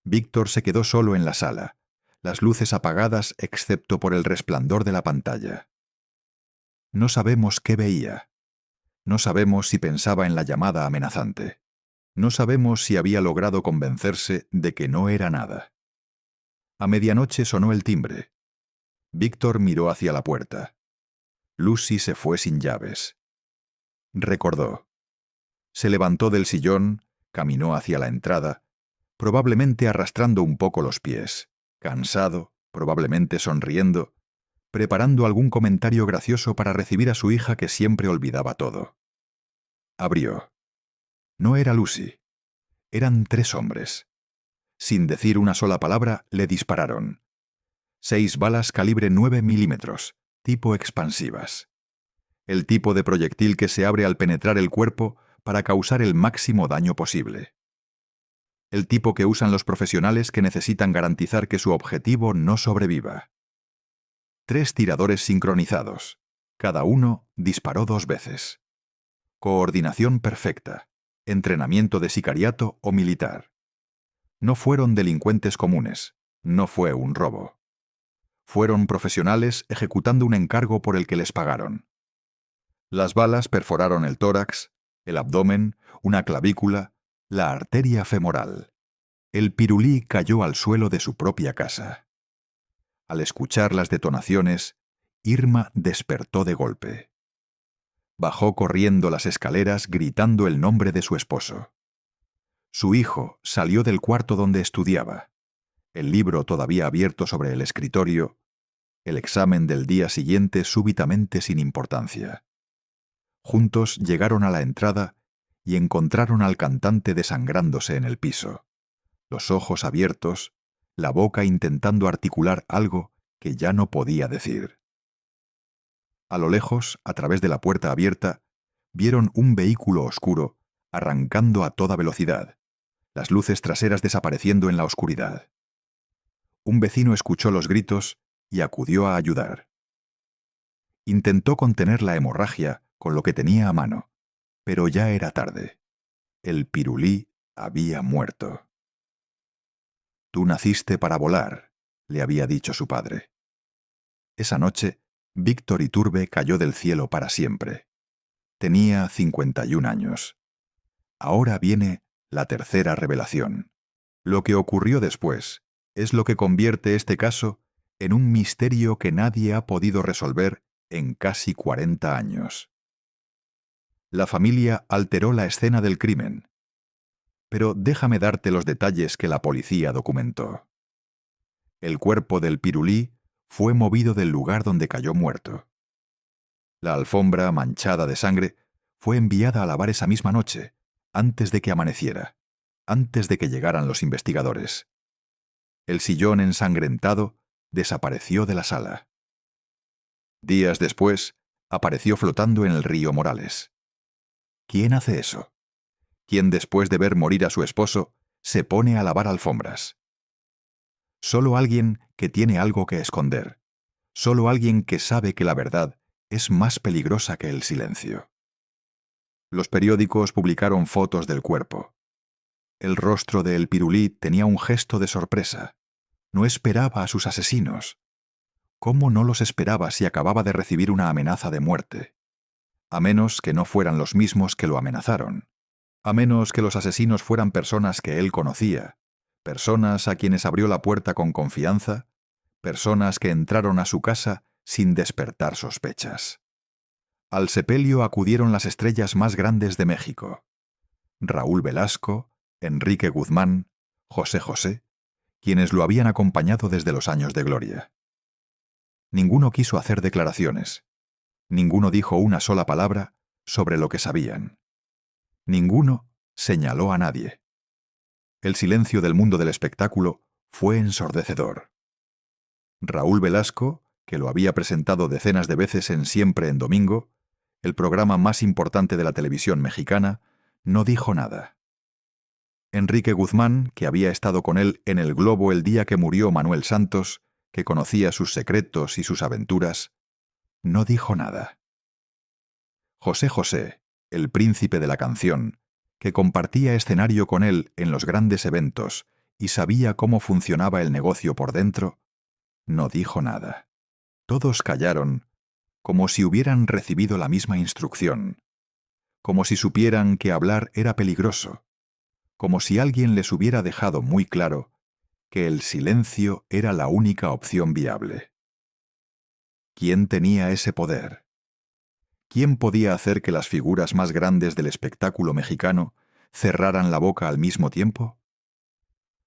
Víctor se quedó solo en la sala, las luces apagadas excepto por el resplandor de la pantalla. No sabemos qué veía. No sabemos si pensaba en la llamada amenazante. No sabemos si había logrado convencerse de que no era nada. A medianoche sonó el timbre. Víctor miró hacia la puerta. Lucy se fue sin llaves. Recordó. Se levantó del sillón, caminó hacia la entrada, probablemente arrastrando un poco los pies, cansado, probablemente sonriendo, preparando algún comentario gracioso para recibir a su hija que siempre olvidaba todo. Abrió. No era Lucy. Eran 3 hombres. Sin decir una sola palabra, le dispararon. 6 balas calibre 9 milímetros, tipo expansivas. El tipo de proyectil que se abre al penetrar el cuerpo para causar el máximo daño posible. El tipo que usan los profesionales que necesitan garantizar que su objetivo no sobreviva. 3 tiradores sincronizados. Cada uno disparó 2 veces. Coordinación perfecta. Entrenamiento de sicariato o militar. No fueron delincuentes comunes. No fue un robo. Fueron profesionales ejecutando un encargo por el que les pagaron. Las balas perforaron el tórax, el abdomen, una clavícula, la arteria femoral. El pirulí cayó al suelo de su propia casa. Al escuchar las detonaciones, Irma despertó de golpe. Bajó corriendo las escaleras gritando el nombre de su esposo. Su hijo salió del cuarto donde estudiaba, el libro todavía abierto sobre el escritorio, el examen del día siguiente súbitamente sin importancia. Juntos llegaron a la entrada y encontraron al cantante desangrándose en el piso, los ojos abiertos, la boca intentando articular algo que ya no podía decir. A lo lejos, a través de la puerta abierta, vieron un vehículo oscuro arrancando a toda velocidad, las luces traseras desapareciendo en la oscuridad. Un vecino escuchó los gritos y acudió a ayudar. Intentó contener la hemorragia con lo que tenía a mano, pero ya era tarde. El pirulí había muerto. «Tú naciste para volar», le había dicho su padre. Esa noche, Víctor Iturbe cayó del cielo para siempre. Tenía 51 años. Ahora viene la tercera revelación. Lo que ocurrió después es lo que convierte este caso en un misterio que nadie ha podido resolver en casi 40 años. La familia alteró la escena del crimen. Pero déjame darte los detalles que la policía documentó. El cuerpo del pirulí fue movido del lugar donde cayó muerto. La alfombra, manchada de sangre, fue enviada a lavar esa misma noche, antes de que amaneciera, antes de que llegaran los investigadores. El sillón ensangrentado desapareció de la sala. Días después, apareció flotando en el río Morales. ¿Quién hace eso? ¿Quién después de ver morir a su esposo se pone a lavar alfombras? Solo alguien que tiene algo que esconder. Solo alguien que sabe que la verdad es más peligrosa que el silencio. Los periódicos publicaron fotos del cuerpo. El rostro de El Pirulí tenía un gesto de sorpresa. No esperaba a sus asesinos. ¿Cómo no los esperaba si acababa de recibir una amenaza de muerte? A menos que no fueran los mismos que lo amenazaron. A menos que los asesinos fueran personas que él conocía, personas a quienes abrió la puerta con confianza, personas que entraron a su casa sin despertar sospechas. Al sepelio acudieron las estrellas más grandes de México: Raúl Velasco, Enrique Guzmán, José José, quienes lo habían acompañado desde los años de gloria. Ninguno quiso hacer declaraciones. Ninguno dijo una sola palabra sobre lo que sabían. Ninguno señaló a nadie. El silencio del mundo del espectáculo fue ensordecedor. Raúl Velasco, que lo había presentado decenas de veces en Siempre en Domingo, el programa más importante de la televisión mexicana, no dijo nada. Enrique Guzmán, que había estado con él en el Globo el día que murió Manuel Santos, que conocía sus secretos y sus aventuras, no dijo nada. José José, el príncipe de la canción, que compartía escenario con él en los grandes eventos y sabía cómo funcionaba el negocio por dentro, no dijo nada. Todos callaron, como si hubieran recibido la misma instrucción, como si supieran que hablar era peligroso, como si alguien les hubiera dejado muy claro que el silencio era la única opción viable. ¿Quién tenía ese poder? ¿Quién podía hacer que las figuras más grandes del espectáculo mexicano cerraran la boca al mismo tiempo?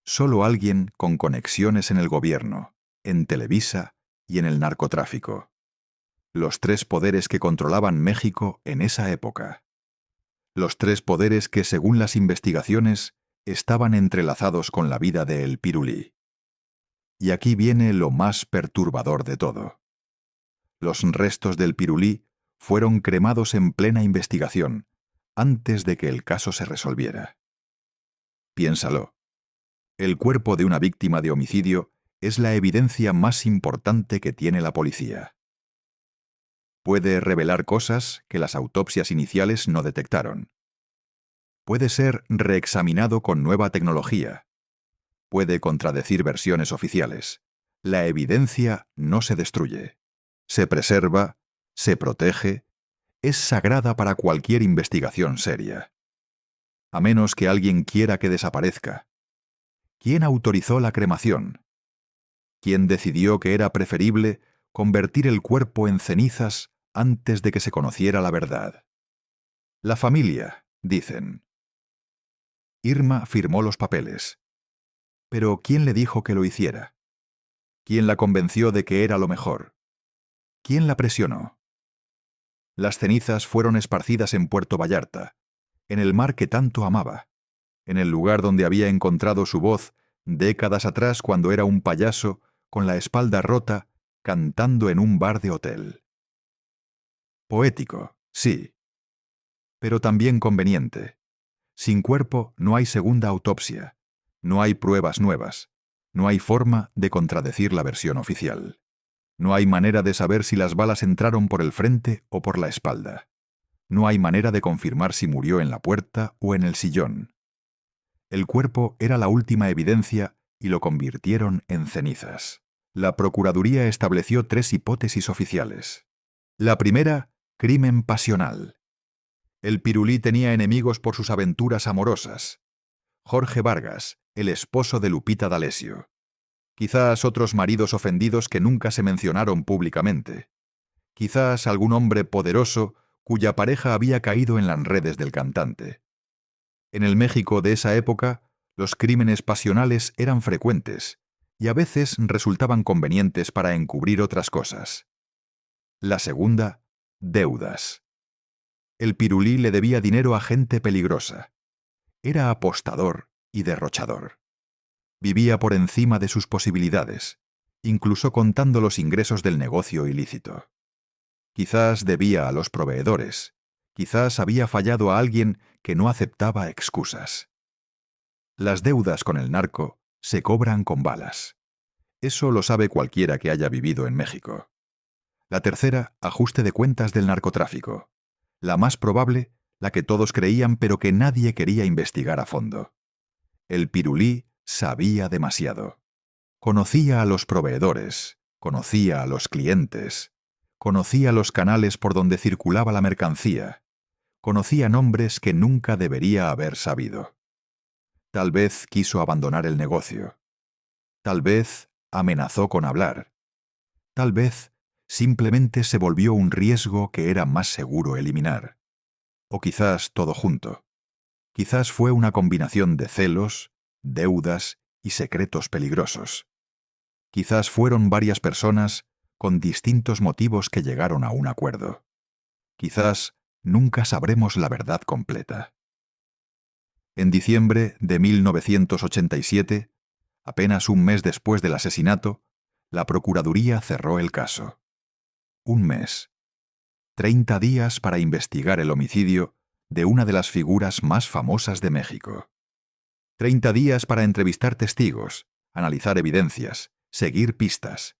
Solo alguien con conexiones en el gobierno, en Televisa y en el narcotráfico. Los 3 poderes que controlaban México en esa época. Los 3 poderes que, según las investigaciones, estaban entrelazados con la vida de El Pirulí. Y aquí viene lo más perturbador de todo. Los restos del Pirulí fueron cremados en plena investigación, antes de que el caso se resolviera. Piénsalo. El cuerpo de una víctima de homicidio es la evidencia más importante que tiene la policía. Puede revelar cosas que las autopsias iniciales no detectaron. Puede ser reexaminado con nueva tecnología. Puede contradecir versiones oficiales. La evidencia no se destruye. Se preserva, se protege, es sagrada para cualquier investigación seria. A menos que alguien quiera que desaparezca. ¿Quién autorizó la cremación? ¿Quién decidió que era preferible convertir el cuerpo en cenizas antes de que se conociera la verdad? La familia, dicen. Irma firmó los papeles. Pero ¿quién le dijo que lo hiciera? ¿Quién la convenció de que era lo mejor? ¿Quién la presionó? Las cenizas fueron esparcidas en Puerto Vallarta, en el mar que tanto amaba, en el lugar donde había encontrado su voz décadas atrás cuando era un payaso con la espalda rota cantando en un bar de hotel. Poético, sí, pero también conveniente. Sin cuerpo no hay segunda autopsia, no hay pruebas nuevas, no hay forma de contradecir la versión oficial. No hay manera de saber si las balas entraron por el frente o por la espalda. No hay manera de confirmar si murió en la puerta o en el sillón. El cuerpo era la última evidencia y lo convirtieron en cenizas. La Procuraduría estableció 3 hipótesis oficiales. La primera, crimen pasional. El Pirulí tenía enemigos por sus aventuras amorosas. Jorge Vargas, el esposo de Lupita D'Alessio. Quizás otros maridos ofendidos que nunca se mencionaron públicamente. Quizás algún hombre poderoso cuya pareja había caído en las redes del cantante. En el México de esa época, los crímenes pasionales eran frecuentes y a veces resultaban convenientes para encubrir otras cosas. La segunda, deudas. El Pirulí le debía dinero a gente peligrosa. Era apostador y derrochador. Vivía por encima de sus posibilidades, incluso contando los ingresos del negocio ilícito. Quizás debía a los proveedores, quizás había fallado a alguien que no aceptaba excusas. Las deudas con el narco se cobran con balas. Eso lo sabe cualquiera que haya vivido en México. La tercera, ajuste de cuentas del narcotráfico. La más probable, la que todos creían pero que nadie quería investigar a fondo. El Pirulí sabía demasiado. Conocía a los proveedores, conocía a los clientes, conocía los canales por donde circulaba la mercancía, conocía nombres que nunca debería haber sabido. Tal vez quiso abandonar el negocio. Tal vez amenazó con hablar. Tal vez simplemente se volvió un riesgo que era más seguro eliminar. O quizás todo junto. Quizás fue una combinación de celos, deudas y secretos peligrosos. Quizás fueron varias personas con distintos motivos que llegaron a un acuerdo. Quizás nunca sabremos la verdad completa. En diciembre de 1987, apenas un mes después del asesinato, la Procuraduría cerró el caso. Un mes. 30 días para investigar el homicidio de una de las figuras más famosas de México. 30 días para entrevistar testigos, analizar evidencias, seguir pistas.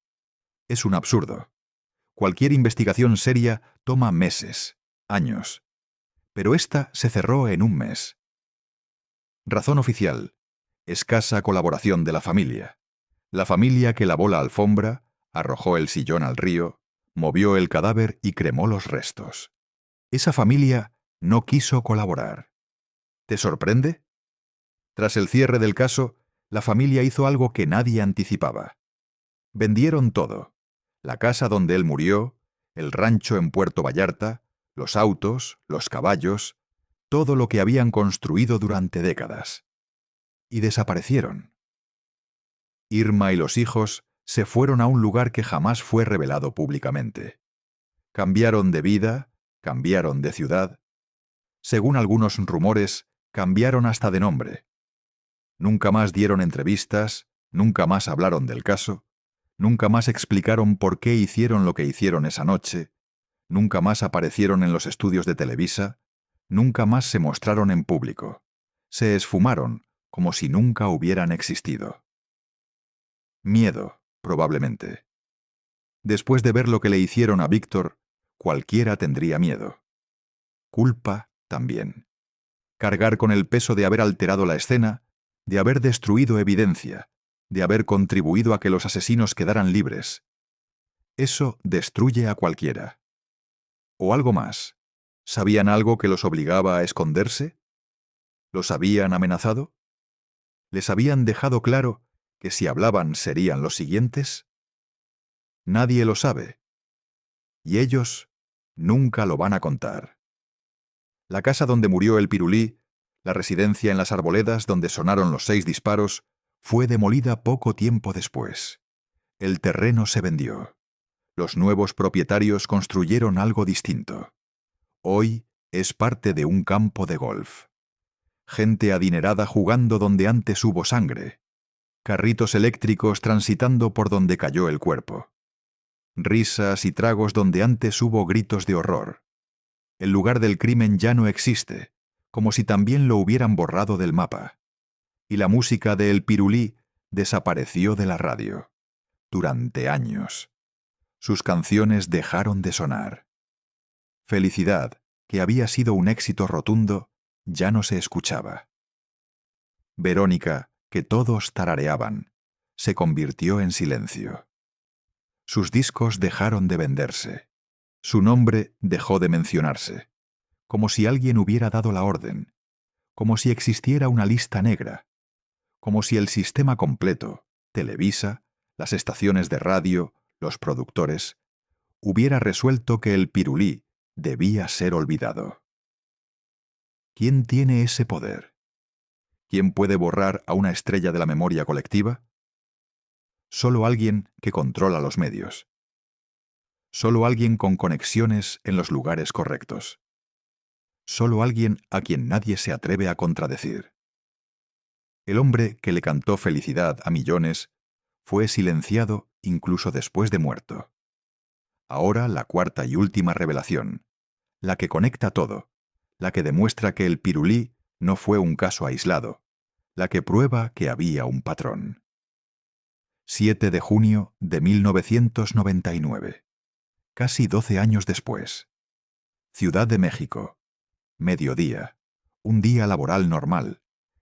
Es un absurdo. Cualquier investigación seria toma meses, años. Pero esta se cerró en un mes. Razón oficial: escasa colaboración de la familia. La familia que lavó la alfombra, arrojó el sillón al río, movió el cadáver y cremó los restos. Esa familia no quiso colaborar. ¿Te sorprende? Tras el cierre del caso, la familia hizo algo que nadie anticipaba. Vendieron todo: la casa donde él murió, el rancho en Puerto Vallarta, los autos, los caballos, todo lo que habían construido durante décadas. Y desaparecieron. Irma y los hijos se fueron a un lugar que jamás fue revelado públicamente. Cambiaron de vida, cambiaron de ciudad. Según algunos rumores, cambiaron hasta de nombre. Nunca más dieron entrevistas, nunca más hablaron del caso, nunca más explicaron por qué hicieron lo que hicieron esa noche, nunca más aparecieron en los estudios de Televisa, nunca más se mostraron en público. Se esfumaron como si nunca hubieran existido. Miedo, probablemente. Después de ver lo que le hicieron a Víctor, cualquiera tendría miedo. Culpa también. Cargar con el peso de haber alterado la escena, de haber destruido evidencia, de haber contribuido a que los asesinos quedaran libres. Eso destruye a cualquiera. O algo más. ¿Sabían algo que los obligaba a esconderse? ¿Los habían amenazado? ¿Les habían dejado claro que si hablaban serían los siguientes? Nadie lo sabe. Y ellos nunca lo van a contar. La casa donde murió el Pirulí, la residencia en las Arboledas donde sonaron los 6 disparos, fue demolida poco tiempo después. El terreno se vendió. Los nuevos propietarios construyeron algo distinto. Hoy es parte de un campo de golf. Gente adinerada jugando donde antes hubo sangre. Carritos eléctricos transitando por donde cayó el cuerpo. Risas y tragos donde antes hubo gritos de horror. El lugar del crimen ya no existe, como si también lo hubieran borrado del mapa. Y la música de El Pirulí desapareció de la radio. Durante años. Sus canciones dejaron de sonar. Felicidad, que había sido un éxito rotundo, ya no se escuchaba. Verónica, que todos tarareaban, se convirtió en silencio. Sus discos dejaron de venderse. Su nombre dejó de mencionarse, como si alguien hubiera dado la orden, como si existiera una lista negra, como si el sistema completo, Televisa, las estaciones de radio, los productores, hubiera resuelto que el Pirulí debía ser olvidado. ¿Quién tiene ese poder? ¿Quién puede borrar a una estrella de la memoria colectiva? Solo alguien que controla los medios. Solo alguien con conexiones en los lugares correctos. Solo alguien a quien nadie se atreve a contradecir. El hombre que le cantó felicidad a millones fue silenciado incluso después de muerto. Ahora la cuarta y última revelación, la que conecta todo, la que demuestra que el Pirulí no fue un caso aislado, la que prueba que había un patrón. 7 de junio de 1999. Casi 12 años después. Ciudad de México. Mediodía. Un día laboral normal.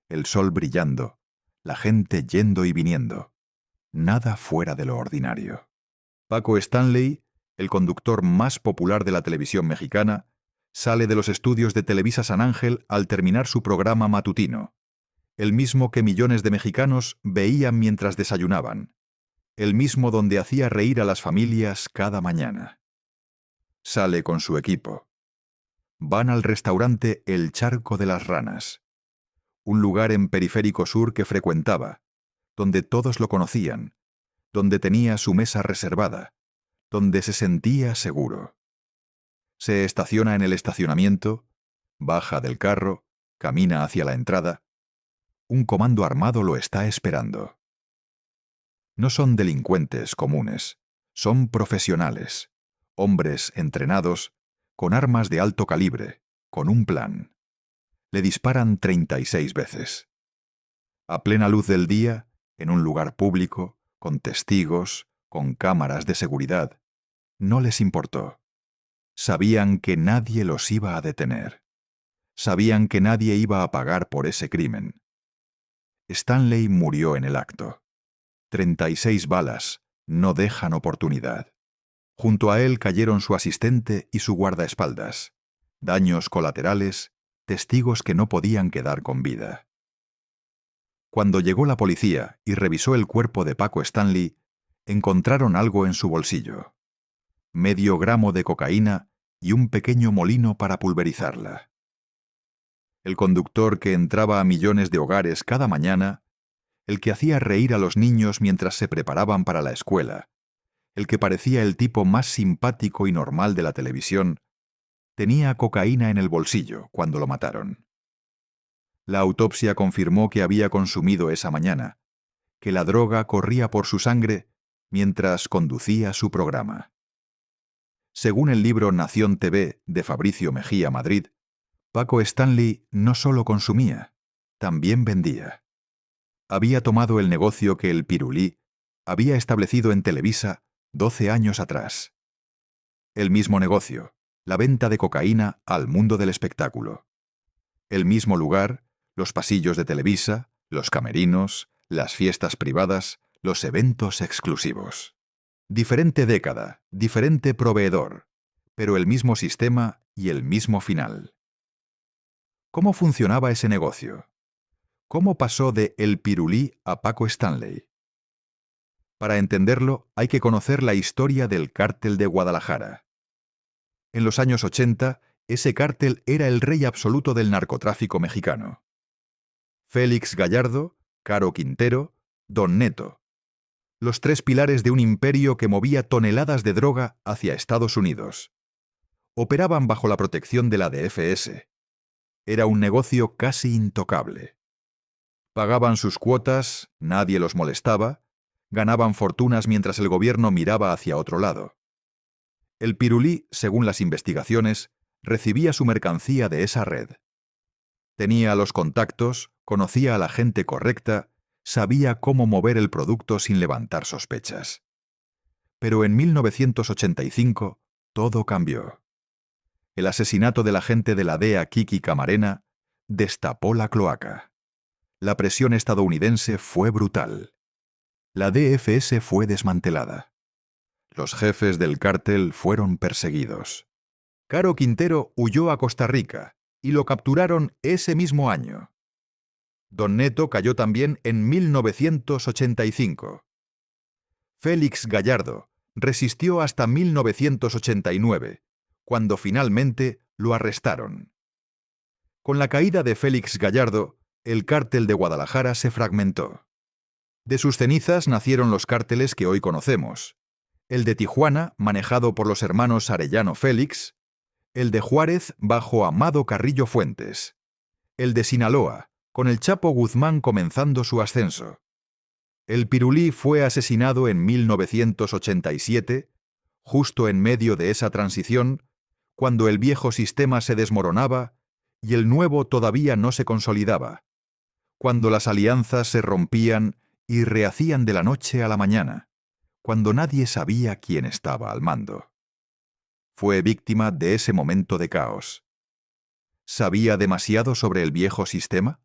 El sol brillando. La gente yendo y viniendo. Nada fuera de lo ordinario. Paco Stanley, el conductor más popular de la televisión mexicana, sale de los estudios de Televisa San Ángel al terminar su programa matutino. El mismo que millones de mexicanos veían mientras desayunaban. El mismo donde hacía reír a las familias cada mañana. Sale con su equipo. Van al restaurante El Charco de las Ranas, un lugar en Periférico Sur que frecuentaba, donde todos lo conocían, donde tenía su mesa reservada, donde se sentía seguro. Se estaciona en el estacionamiento, baja del carro, camina hacia la entrada. Un comando armado lo está esperando. No son delincuentes comunes, son profesionales, hombres entrenados, con armas de alto calibre, con un plan. Le disparan 36 veces. A plena luz del día, en un lugar público, con testigos, con cámaras de seguridad. No les importó. Sabían que nadie los iba a detener. Sabían que nadie iba a pagar por ese crimen. Stanley murió en el acto. 36 balas no dejan oportunidad. Junto a él cayeron su asistente y su guardaespaldas. Daños colaterales, testigos que no podían quedar con vida. Cuando llegó la policía y revisó el cuerpo de Paco Stanley, encontraron algo en su bolsillo. Medio gramo de cocaína y un pequeño molino para pulverizarla. El conductor que entraba a millones de hogares cada mañana, el que hacía reír a los niños mientras se preparaban para la escuela, el que parecía el tipo más simpático y normal de la televisión, tenía cocaína en el bolsillo cuando lo mataron. La autopsia confirmó que había consumido esa mañana, que la droga corría por su sangre mientras conducía su programa. Según el libro Nación TV de Fabricio Mejía Madrid, Paco Stanley no solo consumía, también vendía. Había tomado el negocio que el Pirulí, había establecido en Televisa 12 años atrás. El mismo negocio, la venta de cocaína al mundo del espectáculo. El mismo lugar, los pasillos de Televisa, los camerinos, las fiestas privadas, los eventos exclusivos. Diferente década, diferente proveedor, pero el mismo sistema y el mismo final. ¿Cómo funcionaba ese negocio? ¿Cómo pasó de El Pirulí a Paco Stanley? Para entenderlo, hay que conocer la historia del Cártel de Guadalajara. En los años 80, ese cártel era el rey absoluto del narcotráfico mexicano. Félix Gallardo, Caro Quintero, Don Neto. Los tres pilares de un imperio que movía toneladas de droga hacia Estados Unidos. Operaban bajo la protección de la DFS. Era un negocio casi intocable. Pagaban sus cuotas, nadie los molestaba, ganaban fortunas mientras el gobierno miraba hacia otro lado. El Pirulí, según las investigaciones, recibía su mercancía de esa red. Tenía los contactos, conocía a la gente correcta, sabía cómo mover el producto sin levantar sospechas. Pero en 1985 todo cambió. El asesinato del agente de la DEA Kiki Camarena destapó la cloaca. La presión estadounidense fue brutal. La DFS fue desmantelada. Los jefes del cártel fueron perseguidos. Caro Quintero huyó a Costa Rica y lo capturaron ese mismo año. Don Neto cayó también en 1985. Félix Gallardo resistió hasta 1989, cuando finalmente lo arrestaron. Con la caída de Félix Gallardo, el cártel de Guadalajara se fragmentó. De sus cenizas nacieron los cárteles que hoy conocemos. El de Tijuana, manejado por los hermanos Arellano Félix, el de Juárez bajo Amado Carrillo Fuentes, el de Sinaloa, con el Chapo Guzmán comenzando su ascenso. El Pirulí fue asesinado en 1987, justo en medio de esa transición, cuando el viejo sistema se desmoronaba y el nuevo todavía no se consolidaba, cuando las alianzas se rompían y rehacían de la noche a la mañana, cuando nadie sabía quién estaba al mando. Fue víctima de ese momento de caos. ¿Sabía demasiado sobre el viejo sistema?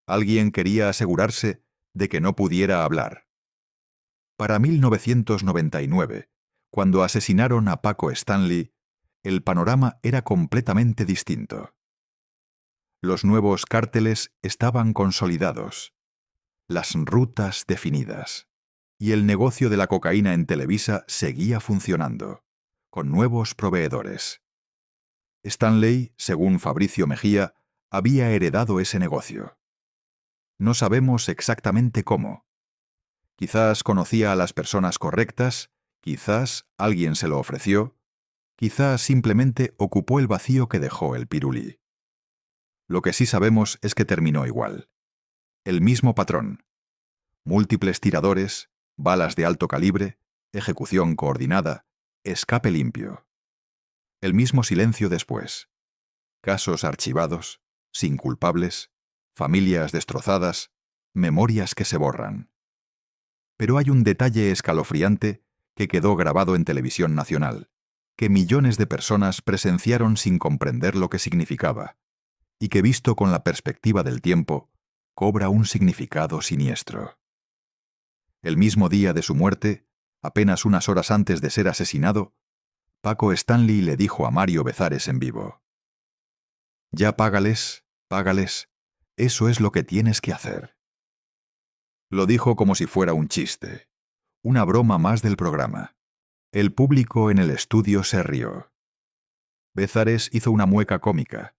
Alguien quería asegurarse de que no pudiera hablar. Para 1999, cuando asesinaron a Paco Stanley, el panorama era completamente distinto. Los nuevos cárteles estaban consolidados, las rutas definidas, y el negocio de la cocaína en Televisa seguía funcionando, con nuevos proveedores. Stanley, según Fabricio Mejía, había heredado ese negocio. No sabemos exactamente cómo. Quizás conocía a las personas correctas, quizás alguien se lo ofreció, quizás simplemente ocupó el vacío que dejó el Pirulí. Lo que sí sabemos es que terminó igual. El mismo patrón. Múltiples tiradores, balas de alto calibre, ejecución coordinada, escape limpio. El mismo silencio después. Casos archivados, sin culpables, familias destrozadas, memorias que se borran. Pero hay un detalle escalofriante que quedó grabado en televisión nacional, que millones de personas presenciaron sin comprender lo que significaba, y que visto con la perspectiva del tiempo, cobra un significado siniestro. El mismo día de su muerte, apenas unas horas antes de ser asesinado, Paco Stanley le dijo a Mario Bezares en vivo: «Ya págales, págales, eso es lo que tienes que hacer». Lo dijo como si fuera un chiste, una broma más del programa. El público en el estudio se rió. Bezares hizo una mueca cómica.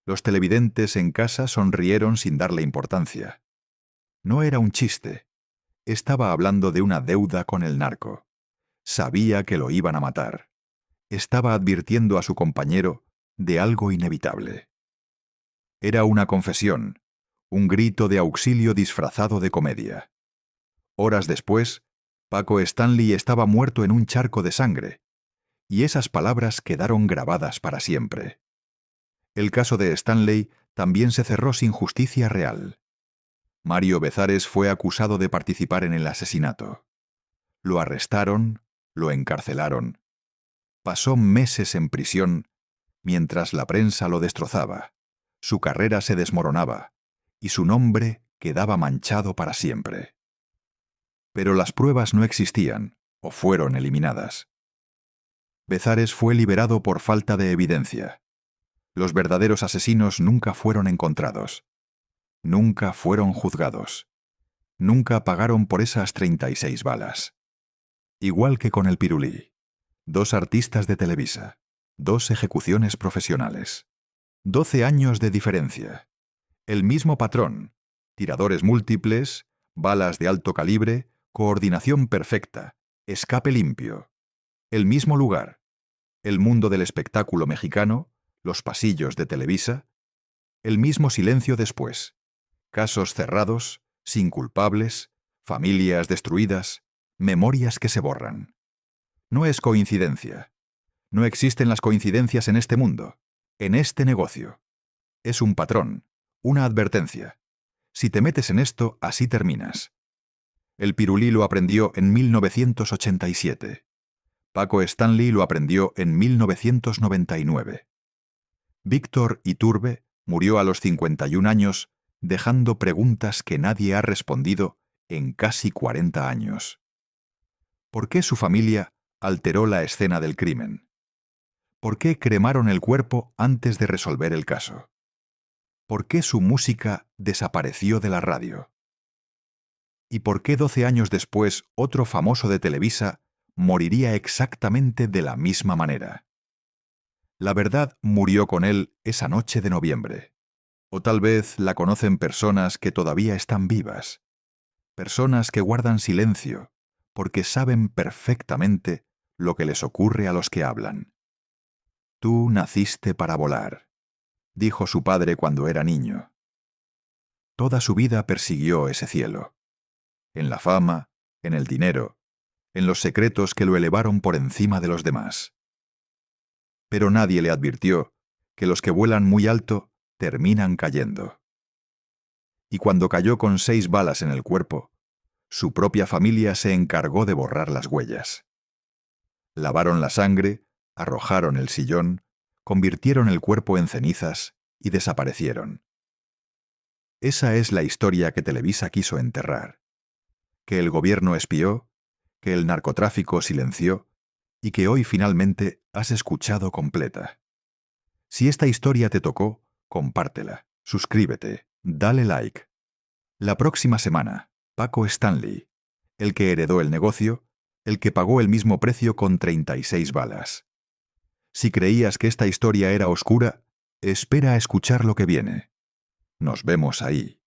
Los televidentes en casa sonrieron sin darle importancia. No era un chiste. Estaba hablando de una deuda con el narco. Sabía que lo iban a matar. Estaba advirtiendo a su compañero de algo inevitable. Era una confesión, un grito de auxilio disfrazado de comedia. Horas después, Paco Stanley estaba muerto en un charco de sangre, y esas palabras quedaron grabadas para siempre. El caso de Stanley también se cerró sin justicia real. Mario Bezares fue acusado de participar en el asesinato. Lo arrestaron, lo encarcelaron. Pasó meses en prisión mientras la prensa lo destrozaba, su carrera se desmoronaba y su nombre quedaba manchado para siempre. Pero las pruebas no existían o fueron eliminadas. Bezares fue liberado por falta de evidencia. Los verdaderos asesinos nunca fueron encontrados. Nunca fueron juzgados. Nunca pagaron por esas 36 balas. Igual que con el Pirulí. 2 artistas de Televisa. 2 ejecuciones profesionales. 12 años de diferencia. El mismo patrón. Tiradores múltiples, balas de alto calibre, coordinación perfecta, escape limpio. El mismo lugar. El mundo del espectáculo mexicano, los pasillos de Televisa. El mismo silencio después. Casos cerrados, sin culpables, familias destruidas, memorias que se borran. No es coincidencia. No existen las coincidencias en este mundo, en este negocio. Es un patrón, una advertencia. Si te metes en esto, así terminas. El Pirulí lo aprendió en 1987. Paco Stanley lo aprendió en 1999. Víctor Iturbe murió a los 51 años, dejando preguntas que nadie ha respondido en casi 40 años. ¿Por qué su familia alteró la escena del crimen? ¿Por qué cremaron el cuerpo antes de resolver el caso? ¿Por qué su música desapareció de la radio? ¿Y por qué 12 años después otro famoso de Televisa moriría exactamente de la misma manera? La verdad murió con él esa noche de noviembre. O tal vez la conocen personas que todavía están vivas. Personas que guardan silencio porque saben perfectamente lo que les ocurre a los que hablan. Tú naciste para volar, dijo su padre cuando era niño. Toda su vida persiguió ese cielo. En la fama, en el dinero, en los secretos que lo elevaron por encima de los demás. Pero nadie le advirtió que los que vuelan muy alto terminan cayendo. Y cuando cayó con 6 balas en el cuerpo, su propia familia se encargó de borrar las huellas. Lavaron la sangre, arrojaron el sillón, convirtieron el cuerpo en cenizas y desaparecieron. Esa es la historia que Televisa quiso enterrar. Que el gobierno espió, que el narcotráfico silenció y que hoy finalmente has escuchado completa. Si esta historia te tocó, compártela, suscríbete, dale like. La próxima semana, Paco Stanley, el que heredó el negocio, el que pagó el mismo precio con 36 balas. Si creías que esta historia era oscura, espera a escuchar lo que viene. Nos vemos ahí.